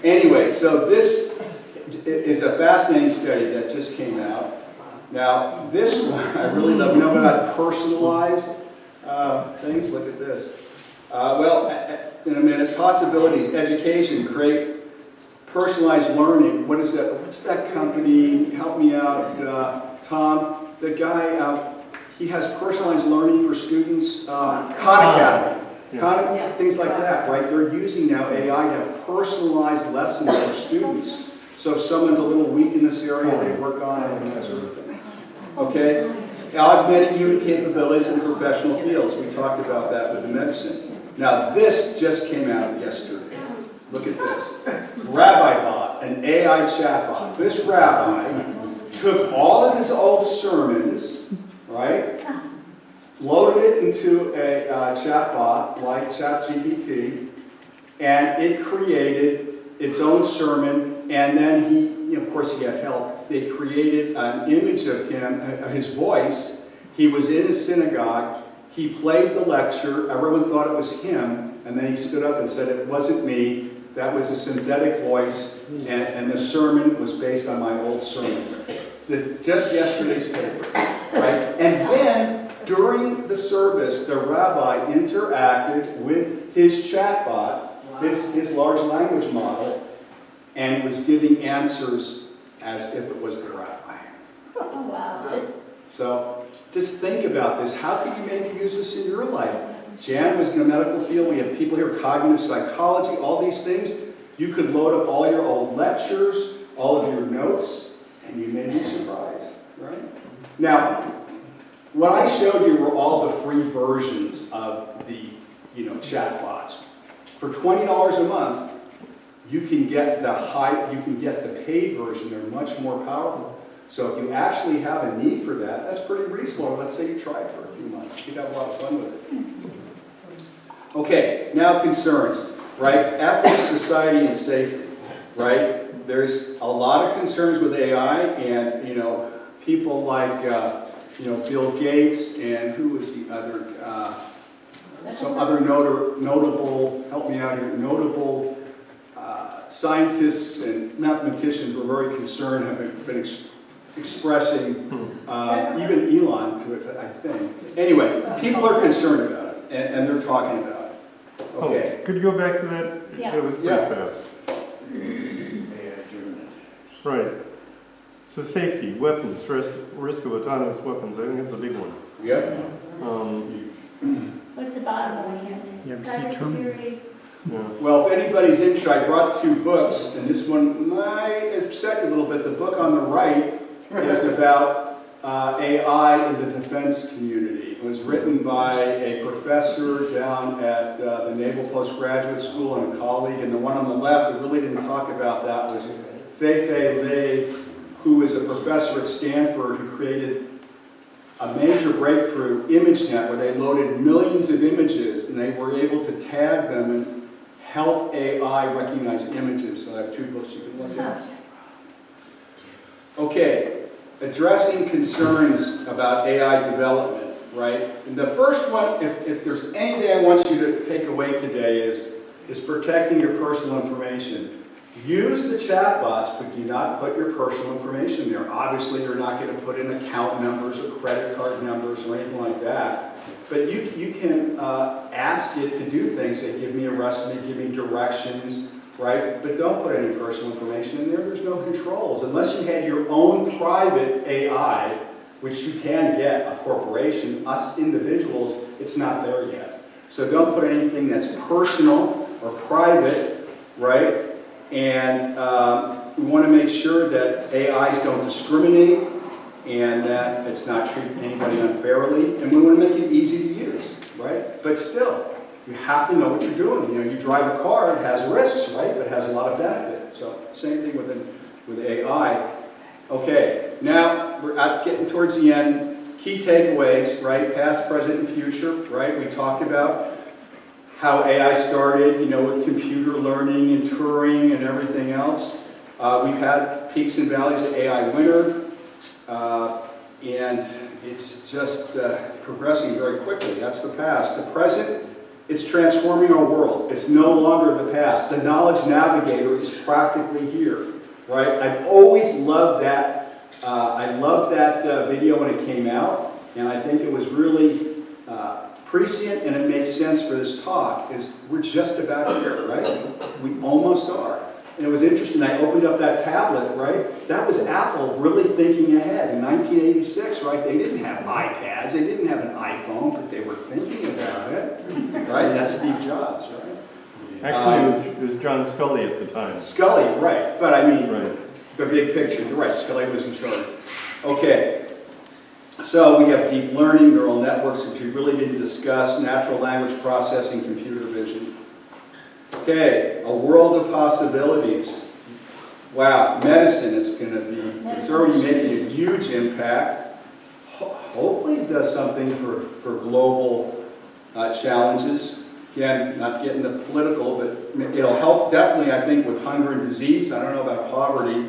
Anyway, so this is a fascinating study that just came out. Now, this one, I really love. You know about personalized things? Look at this. In a minute, possibilities, education, create personalized learning. What is that? What's that company? Help me out, Tom. The guy, he has personalized learning for students. Khan Academy. Things like that, right? They're using now AI to have personalized lessons for students. So if someone's a little weak in this area, they work on it and that sort of thing. Okay? Augmenting human capabilities in professional fields. We talked about that with the medicine. Now, this just came out yesterday. Look at this. RabbiBot, an AI chatbot. This rabbi took all of his old sermons, right, loaded it into a chatbot like ChatGPT, and it created its own sermon, and then he, of course he had help, they created an image of him, his voice. He was in a synagogue. He played the lecture, everyone thought it was him, and then he stood up and said, it wasn't me, that was a synthetic voice, and the sermon was based on my old sermon. Just yesterday's paper, right? And then, during the service, the rabbi interacted with his chatbot, his large language model, and was giving answers as if it was the rabbi.
Oh, wow.
So, just think about this. How could you maybe use this in your life? Jan was in the medical field. We have people here, cognitive psychology, all these things. You could load up all your old lectures, all of your notes, and you may be surprised, right? Now, what I showed you were all the free versions of the, chatbots. For $20 a month, you can get the paid version. They're much more powerful. So if you actually have a need for that, that's pretty reasonable. Let's say you try it for a few months. You'd have a lot of fun with it. Okay, now concerns, right? Ethics, society, and safety, right? There's a lot of concerns with AI, and, people like, Bill Gates, and who was the other, some other notable, help me out here, notable scientists and mathematicians were very concerned, have been expressing, even Elon to it, I think. Anyway, people are concerned about it, and they're talking about it. Okay.
Oh, could you go back to that?
Yeah.
That was pretty fast. Right. So safety, weapons, risk of autonomous weapons, I think that's a big one.
Yep.
What's the bottom one here? Cybersecurity.
Yeah.
Well, if anybody's interested, I brought 2 books, and this one might upset you a little bit. The book on the right is about AI in the defense community. It was written by a professor down at the Naval Postgraduate School and a colleague, and the one on the left, we really didn't talk about that, was Fei-Fei Li, who is a professor at Stanford who created a major breakthrough, ImageNet, where they loaded millions of images and they were able to tag them and help AI recognize images. So I have 2 books you can look at. Okay, addressing concerns about AI development, right? And the first one, if there's anything I want you to take away today is protecting your personal information. Use the chatbots, but do not put your personal information there. Obviously, you're not going to put in account numbers or credit card numbers or anything like that. But you can ask it to do things. Say, give me a recipe, give me directions, right? But don't put any personal information in there. There's no controls. Unless you had your own private AI, which you can get, a corporation, us individuals, it's not there yet. So don't put anything that's personal or private, right? And we want to make sure that AIs don't discriminate and that it's not treating anybody unfairly. And we want to make it easy to use, right? But still, you have to know what you're doing. You know, you drive a car, it has risks, right? But it has a lot of benefits. So same thing with AI. Okay, now we're getting towards the end. Key takeaways, right? Past, present, and future, right? We talked about how AI started, you know, with computer learning and Turing and everything else. We've had peaks and valleys of AI winter, and it's just progressing very quickly. That's the past. The present, it's transforming our world. It's no longer the past. The Knowledge Navigator is practically here, right? I've always loved that. I loved that video when it came out, and I think it was really prescient, and it makes sense for this talk, is we're just about here, right? We almost are. And it was interesting, I opened up that tablet, right? That was Apple really thinking ahead. In 1986, right, they didn't have iPads, they didn't have an iPhone, but they were thinking about it, right? That's Steve Jobs, right?
Actually, it was John Scully at the time.
Scully, right. But I mean, the big picture, you're right, Scully was in charge. Okay. So we have deep learning, neural networks, which we really didn't discuss, natural language processing, computer vision. Okay, a world of possibilities. Wow, medicine, it's already making a huge impact. Hopefully it does something for global challenges. Again, not getting the political, but it'll help definitely, I think, with hunger and disease. I don't know about poverty,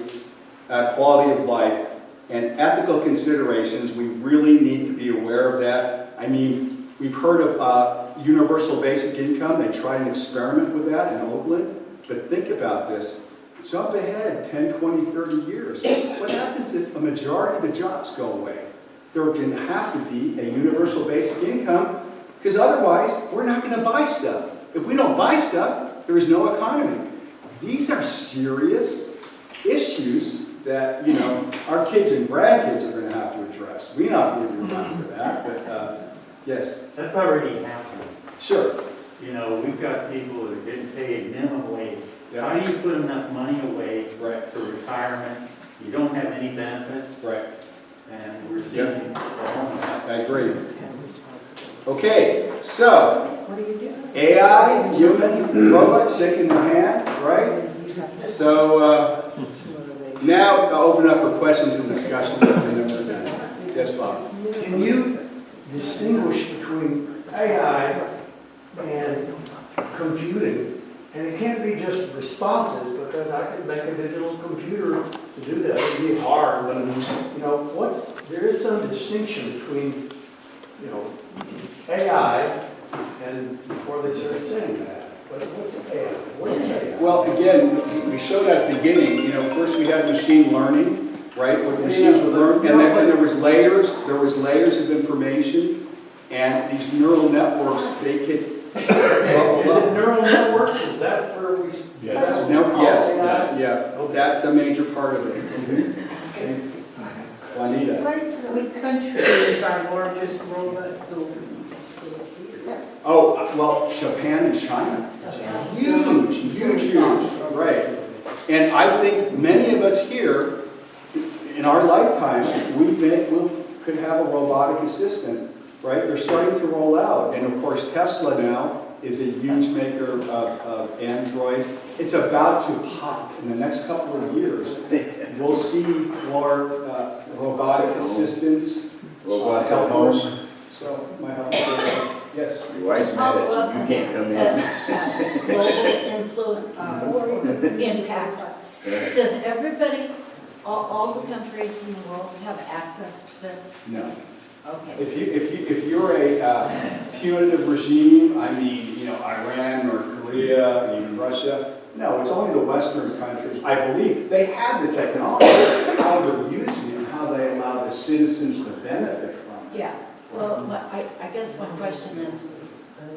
quality of life. And ethical considerations, we really need to be aware of that. I mean, we've heard of universal basic income. They tried an experiment with that in Oakland. But think about this. Jump ahead 10, 20, 30 years. What happens if a majority of the jobs go away? There are going to have to be a universal basic income, because otherwise, we're not going to buy stuff. If we don't buy stuff, there is no economy. These are serious issues that, you know, our kids and grandkids are going to have to address. We not give you time for that, but yes.
That's already happening.
Sure.
You know, we've got people that are getting paid minimum wage. How do you put enough money away for retirement? You don't have any benefits.
Right.
And we're seeing
I agree. Okay, so AI, human, robot, shaking their hand, right? So now I'll open up for questions and discussions. Yes, Bob.
Can you distinguish between AI and computing? And it can't be just responses, because I could make a digital computer to do that. It'd be hard, but you know, there is some distinction between, you know, AI and before they started saying that. But what's AI? What is AI?
Well, again, we showed at the beginning, you know, first we had machine learning, right? What machines would learn, and then there was layers of information, and these neural networks, they could
Is it neural networks? Is that where we?
Yes. No, yes, yeah, that's a major part of it. Juanita.
What country is our largest robot building state here?
Oh, well, Japan and China. Huge, right. And I think many of us here, in our lifetime, we could have a robotic assistant, right? They're starting to roll out. And of course, Tesla now is a huge maker of androids. It's about to pop in the next couple of years. We'll see more robotic assistants.
Robots at home.
So, my help. Yes.
Your wife's mad at you, you can't come in.
Global impact. Does everybody, all the countries in the world have access to this?
No.
Okay.
If you're a punitive regime, I mean, you know, Iran or Korea, even Russia, no, it's only the Western countries. I believe they have the technology, how they're using it, and how they allow the citizens to benefit from it.
Yeah. Well, I guess my question is,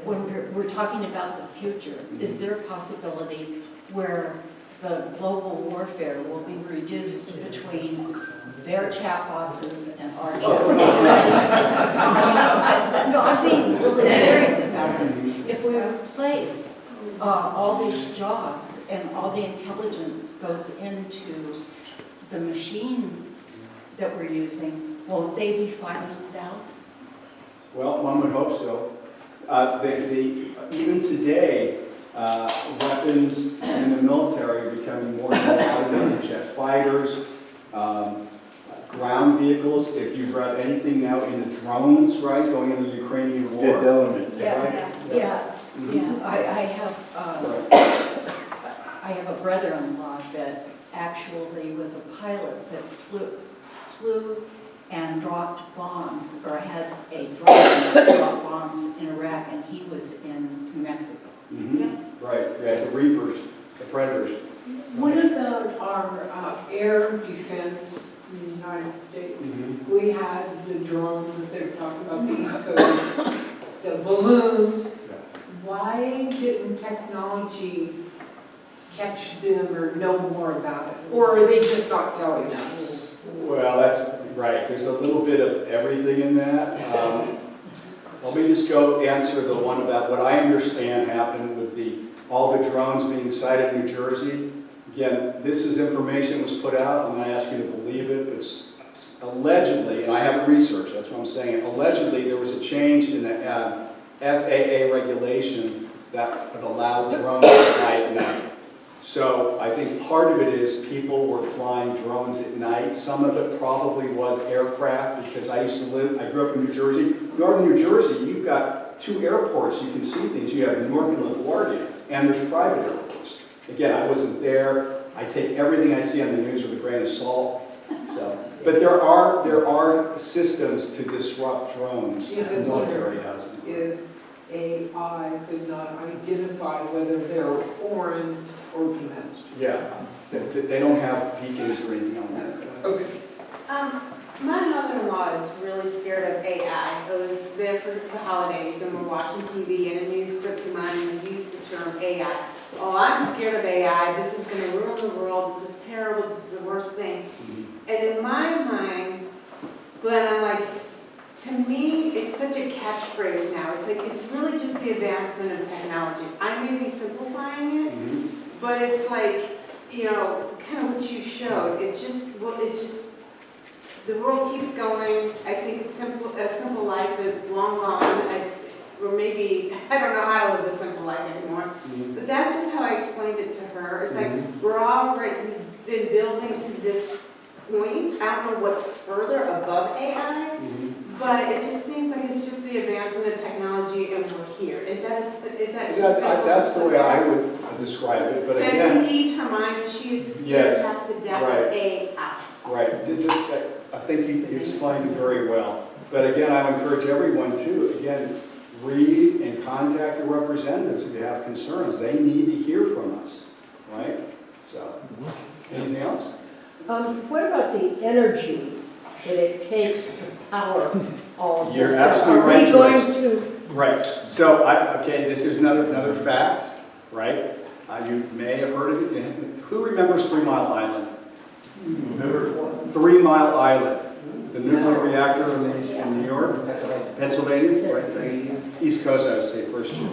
when we're talking about the future, is there a possibility where the global warfare will be reduced between their chatbots and our chatbots? No, I'm being really serious about this. If we replace all these jobs and all the intelligence goes into the machine that we're using, will they be finding out?
Well, one would hope so. Even today, weapons in the military are becoming more and more automated. Jet fighters, ground vehicles. If you've read anything now in the drones, right, going into the Ukrainian war.
Fifth Element.
Yeah. I have a brother-in-law that actually was a pilot that flew and dropped bombs, or had a drone that dropped bombs in Iraq, and he was in New Mexico.
Mm-hmm. Right, yeah, the Reapers, the Predators.
What about our air defense in the United States?
Mm-hmm.
We had the drones that they're talking about, the East Coast, the balloons. Why didn't technology catch them or know more about it? Or are they just not telling us?
Well, that's right. There's a little bit of everything in that. Let me just go answer the one about what I understand happened with all the drones being sighted in New Jersey. Again, this is information that was put out. I'm not asking you to believe it, but allegedly, and I haven't researched, that's what I'm saying, allegedly there was a change in the FAA regulation that would allow drones to fly at night. So I think part of it is people were flying drones at night. Some of it probably was aircraft, because I grew up in New Jersey. Northern New Jersey, you've got 2 airports you can see things. You have Newark and LaGuardia, and there's private airports. Again, I wasn't there. I take everything I see on the news with a grain of salt. But there are systems to disrupt drones.
Yeah,
The military has them.
If AI could not identify whether they're foreign or domestic.
Yeah, they don't have beacons or anything on that.
Okay.
My mother-in-law is really scared of AI. I was there for the holidays and we're watching TV and a news clip came on and they used the term AI. Oh, I'm scared of AI. This is going to ruin the world. This is terrible. This is the worst thing. And in my mind, Glenn, I'm like, to me, it's such a catchphrase now. It's like, it's really just the advancement of technology. I may be simplifying it, but it's like, you know, kind of what you showed. It's just, the world keeps going. I think a simple life is long gone. Or maybe, I don't know how to live a simple life anymore. But that's just how I explained it to her. It's like, we've been building to this point. I don't know what's further above AI, but it just seems like it's just the advancement of technology and we're here. Is that just
That's the way I would describe it, but
so
again...
to ease her mind, she is scared
Yes,
to death
right.
of AI.
Right. I think you explained it very well. But again, I would encourage everyone to, again, read and contact your representatives if you have concerns. They need to hear from us, right? So, anything else?
What about the energy that it takes to power all of this?
You're absolutely right,
Are we going
Joyce.
to,
Right. So, okay, this is another fact, right? You may have heard of it. Who remembers 3 Mile Island?
Remember what?
3 Mile Island, the nuclear reactor in New York, Pennsylvania, right? East Coast, I would say, first year.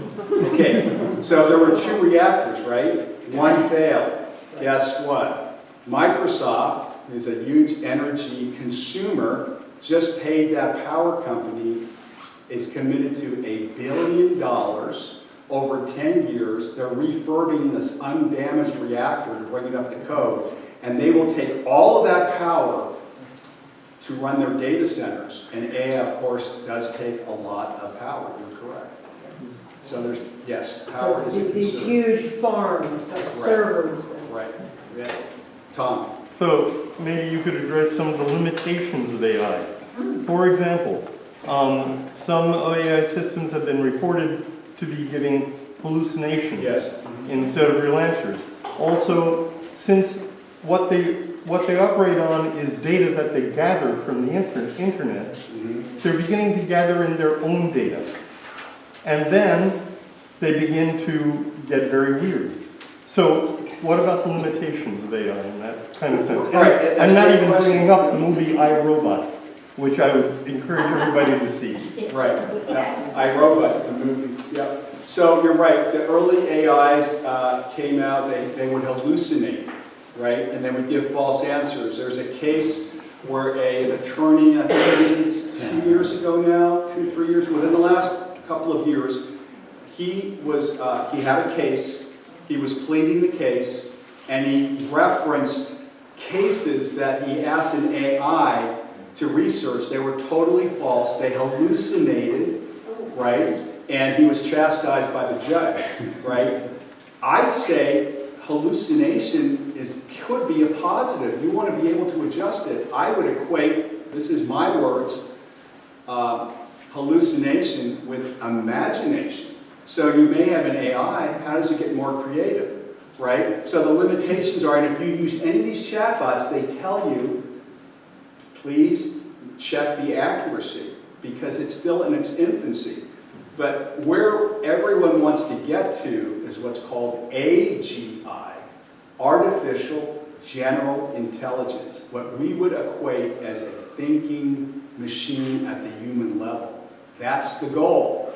Okay, so there were 2 reactors, right? One failed. Guess what? Microsoft is a huge energy consumer, just paid that power company, is committed to $1 billion over 10 years. They're refurbing this undamaged reactor to bring it up to code, and they will take all of that power to run their data centers. And AI, of course, does take a lot of power. You're correct. So there's, yes, power is a
these
concern.
huge farms of servers?
Right. Yeah. Tom.
So maybe you could address some of the limitations of AI. For example, some AI systems have been reported to be giving hallucinations instead of real answers. Also, since what they operate on is data that they gather from the internet, they're beginning to gather in their own data. And then they begin to get very weird. So what about the limitations of AI in that kind of sense? And I'm not even bringing up the movie I, Robot, which I would encourage everybody to see.
Right. I, Robot, it's a movie. Yeah. So you're right. The early AIs came out, they would hallucinate, right? And they would give false answers. There's a case where an attorney, I think it's 2 years ago now, 2-3 years, within the last couple of years, he had a case, he was pleading the case, and he referenced cases that he asked an AI to research. They were totally false. They hallucinated, right? And he was chastised by the judge, right? I'd say hallucination could be a positive. You want to be able to adjust it. I would equate, this is my words, hallucination with imagination. So you may have an AI, how does it get more creative, right? So the limitations are, and if you use any of these chatbots, they tell you, please check the accuracy, because it's still in its infancy. But where everyone wants to get to is what's called AGI, Artificial General Intelligence, what we would equate as a thinking machine at the human level. That's the goal,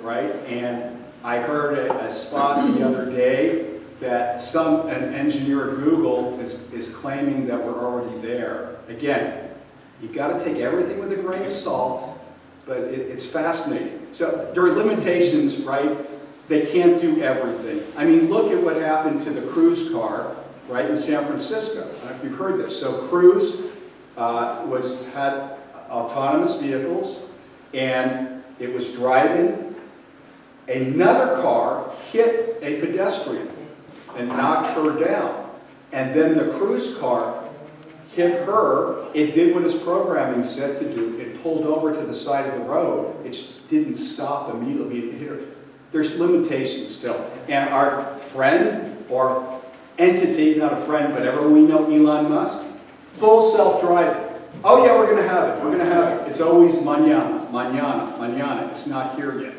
right? And I heard a spot the other day that an engineer at Google is claiming that we're already there. Again, you've got to take everything with a grain of salt, but it's fascinating. So there are limitations, right? They can't do everything. I mean, look at what happened to the Cruise car, right, in San Francisco. I don't know if you've heard this. So Cruise had autonomous vehicles, and it was driving. Another car hit a pedestrian and knocked her down. And then the Cruise car hit her. It did what its programming said to do. It pulled over to the side of the road. It just didn't stop immediately. It hit her. There's limitations still. And our friend, or entity, not a friend, but everyone we know, Elon Musk, full self-driving. Oh yeah, we're going to have it. We're going to have it. It's always mañana, mañana, mañana. It's not here yet.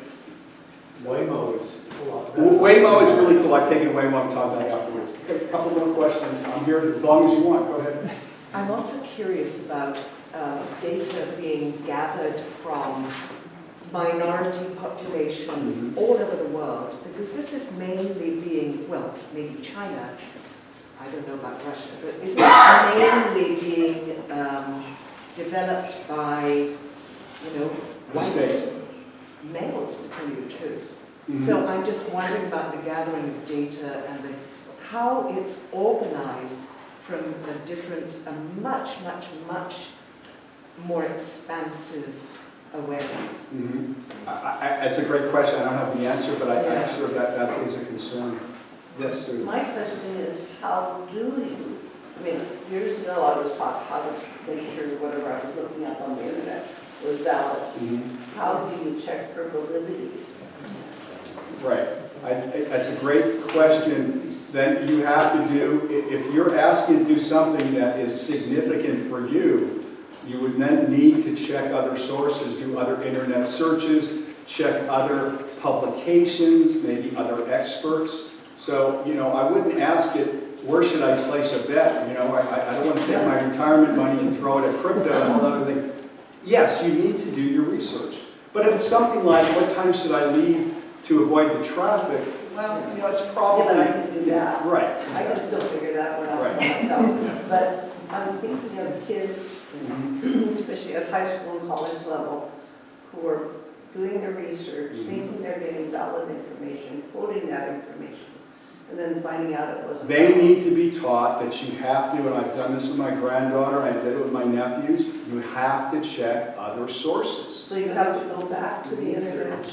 Waymo is a lot better.
Waymo is really cool. I've taken Waymo and talked about it afterwards. Okay, a couple more questions. I'm here as long as you want. Go ahead.
I'm also curious about data being gathered from minority populations all over the world, because this is mainly being, well, maybe China, I don't know about Russia, but is it mainly being developed by, white males, to tell you the truth. So I'm just wondering about the gathering of data and how it's organized from a different, a much, much, much more expansive awareness.
That's a great question. I don't have the answer, but I'm sure that is a concern. Yes, sir.
My question is, how do you, I mean, years ago I was taught how to make sure whatever I was looking up on the internet was valid.
Mhm.
How do you check for validity?
Right. That's a great question. Then you have to do, if you're asking to do something that is significant for you, you would then need to check other sources, do other internet searches, check other publications, maybe other experts. So, you know, I wouldn't ask it, where should I place a bet? You know, I don't want to take my retirement money and throw it at crypto and all that other thing. Yes, you need to do your research. But if it's something like, what time should I leave to avoid the traffic? Well, you know, it's probably...
Yeah, but I can do that.
Right.
I can still figure that one out
Right.
myself. But I'm thinking of kids, especially at high school and college level, who are doing their research, thinking they're getting valid information, quoting that information, and then finding out it wasn't.
They need to be taught that you have to, and I've done this with my granddaughter, I did it with my nephews, you have to check other sources.
So you have to go back to the internet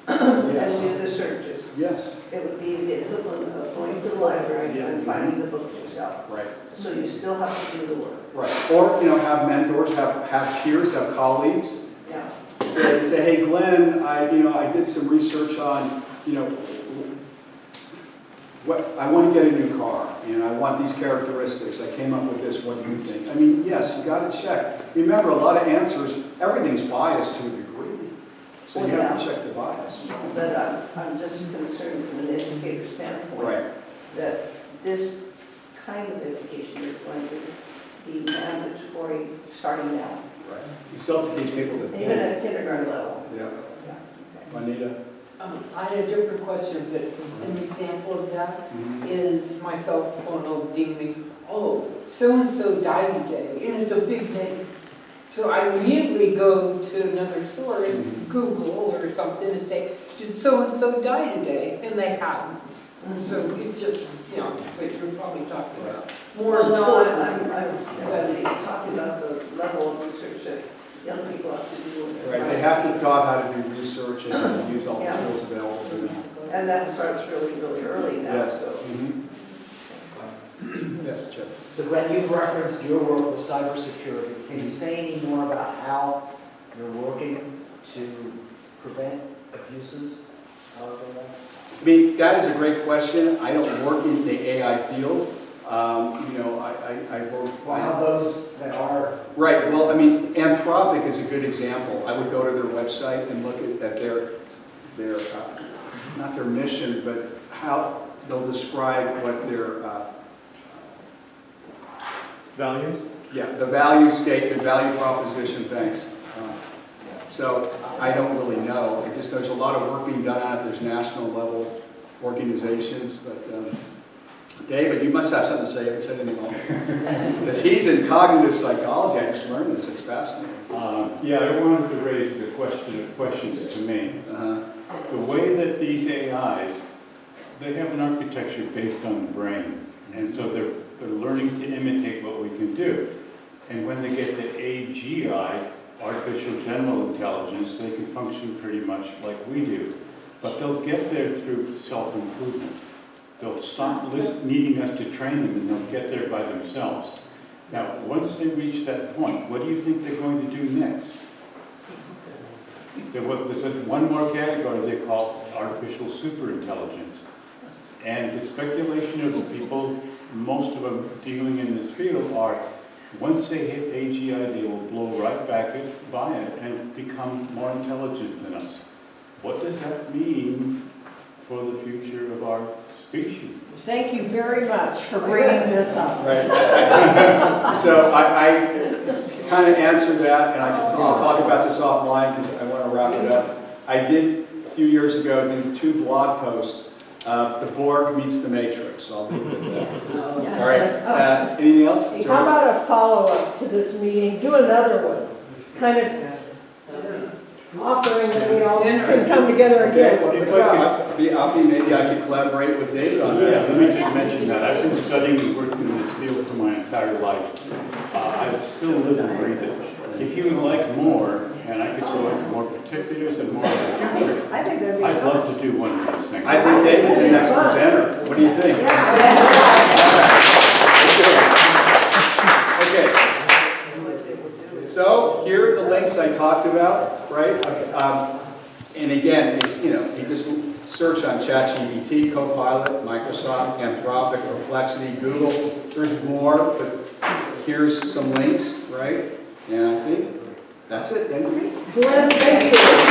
and do the searches.
Yes.
It would be the equivalent of going to the library and finding the book yourself.
Right.
So you still have to do the work.
Right. Or, you know, have mentors, have peers, have colleagues.
Yeah.
Say, hey, Glenn, I did some research on, you know, what I want to get a new car, and I want these characteristics. I came up with this. What do you think? I mean, yes, you got to check. Remember, a lot of answers, everything's biased to a degree. So you have to check the bias.
But I'm just concerned from an educator standpoint
Right.
that this kind of education is going to be mandatory starting now.
Right. You still have to teach people to think.
Even at kindergarten level.
Yeah. Juanita?
I had a different question, but an example of that is my cell phone will ding me, oh, so-and-so died today, and it's a big name. So I immediately go to another source, Google or something, and say, did so-and-so die today? And they haven't. So it just, you know, what you're probably talking about. More
Well, no,
important.
I'm really talking about the level of research that young people have to do. When they're
Right, they have to be taught how to do research and use all the
Yeah.
tools available to them.
And that starts really, really early now,
Yes.
so.
Yes, Chip.
So Glenn, you've referenced your work with cybersecurity. Can you say any more about how you're working to prevent abuses out there?
I mean, that is a great question. I don't work in the AI field. You know, I work...
Well, how those that are...
Right, well, I mean, Anthropic is a good example. I would go to their website and look at their not their mission, but how they'll describe what their...
Values?
Yeah, the value statement, value proposition, thanks. So I don't really know. It just, there's a lot of work being done on it. There's national level organizations, but David, you must have something to say. I haven't said anything else. Because he's in cognitive psychology. I just learned this. It's fascinating.
Yeah, I wanted to raise the questions to me. The way that these AIs, they have an architecture based on the brain, and so they're learning to imitate what we can do. And when they get to AGI, artificial general intelligence, they can function pretty much like we do. But they'll get there through self-improvement. They'll stop needing us to train them, and they'll get there by themselves. Now, once they reach that point, what do you think they're going to do next? There's one more category they call artificial superintelligence. And the speculation of the people, most of them dealing in this field, are once they hit AGI, they will blow right back by it and become more intelligent than us. What does that mean for the future of our species?
Thank you very much for bringing this up.
Right. So I kind of answered that, and I'll talk about this offline because I want to wrap it up. I did, a few years ago, do 2 blog posts. The Borg meets the Matrix. So I'll leave it at that. All right. Anything else?
How about a follow-up to this meeting? Do another one. Kind of offering that we all can come together again.
Maybe I could collaborate with David on that.
Yeah, let me just mention that. I've been studying and working in this field for my entire life. I still live and breathe it. If you would like more, and I could go into more particulars and more in the future, I'd love to do one of these things.
I think David's the next presenter. What do you think? Okay. So here are the links I talked about, right? Okay, and again, it's, you just search on ChatGPT, Copilot, Microsoft, Anthropic, Perplexity, Google. There's more, but here's some links, right? And I think that's it. Thank you.
Glenn, thank you.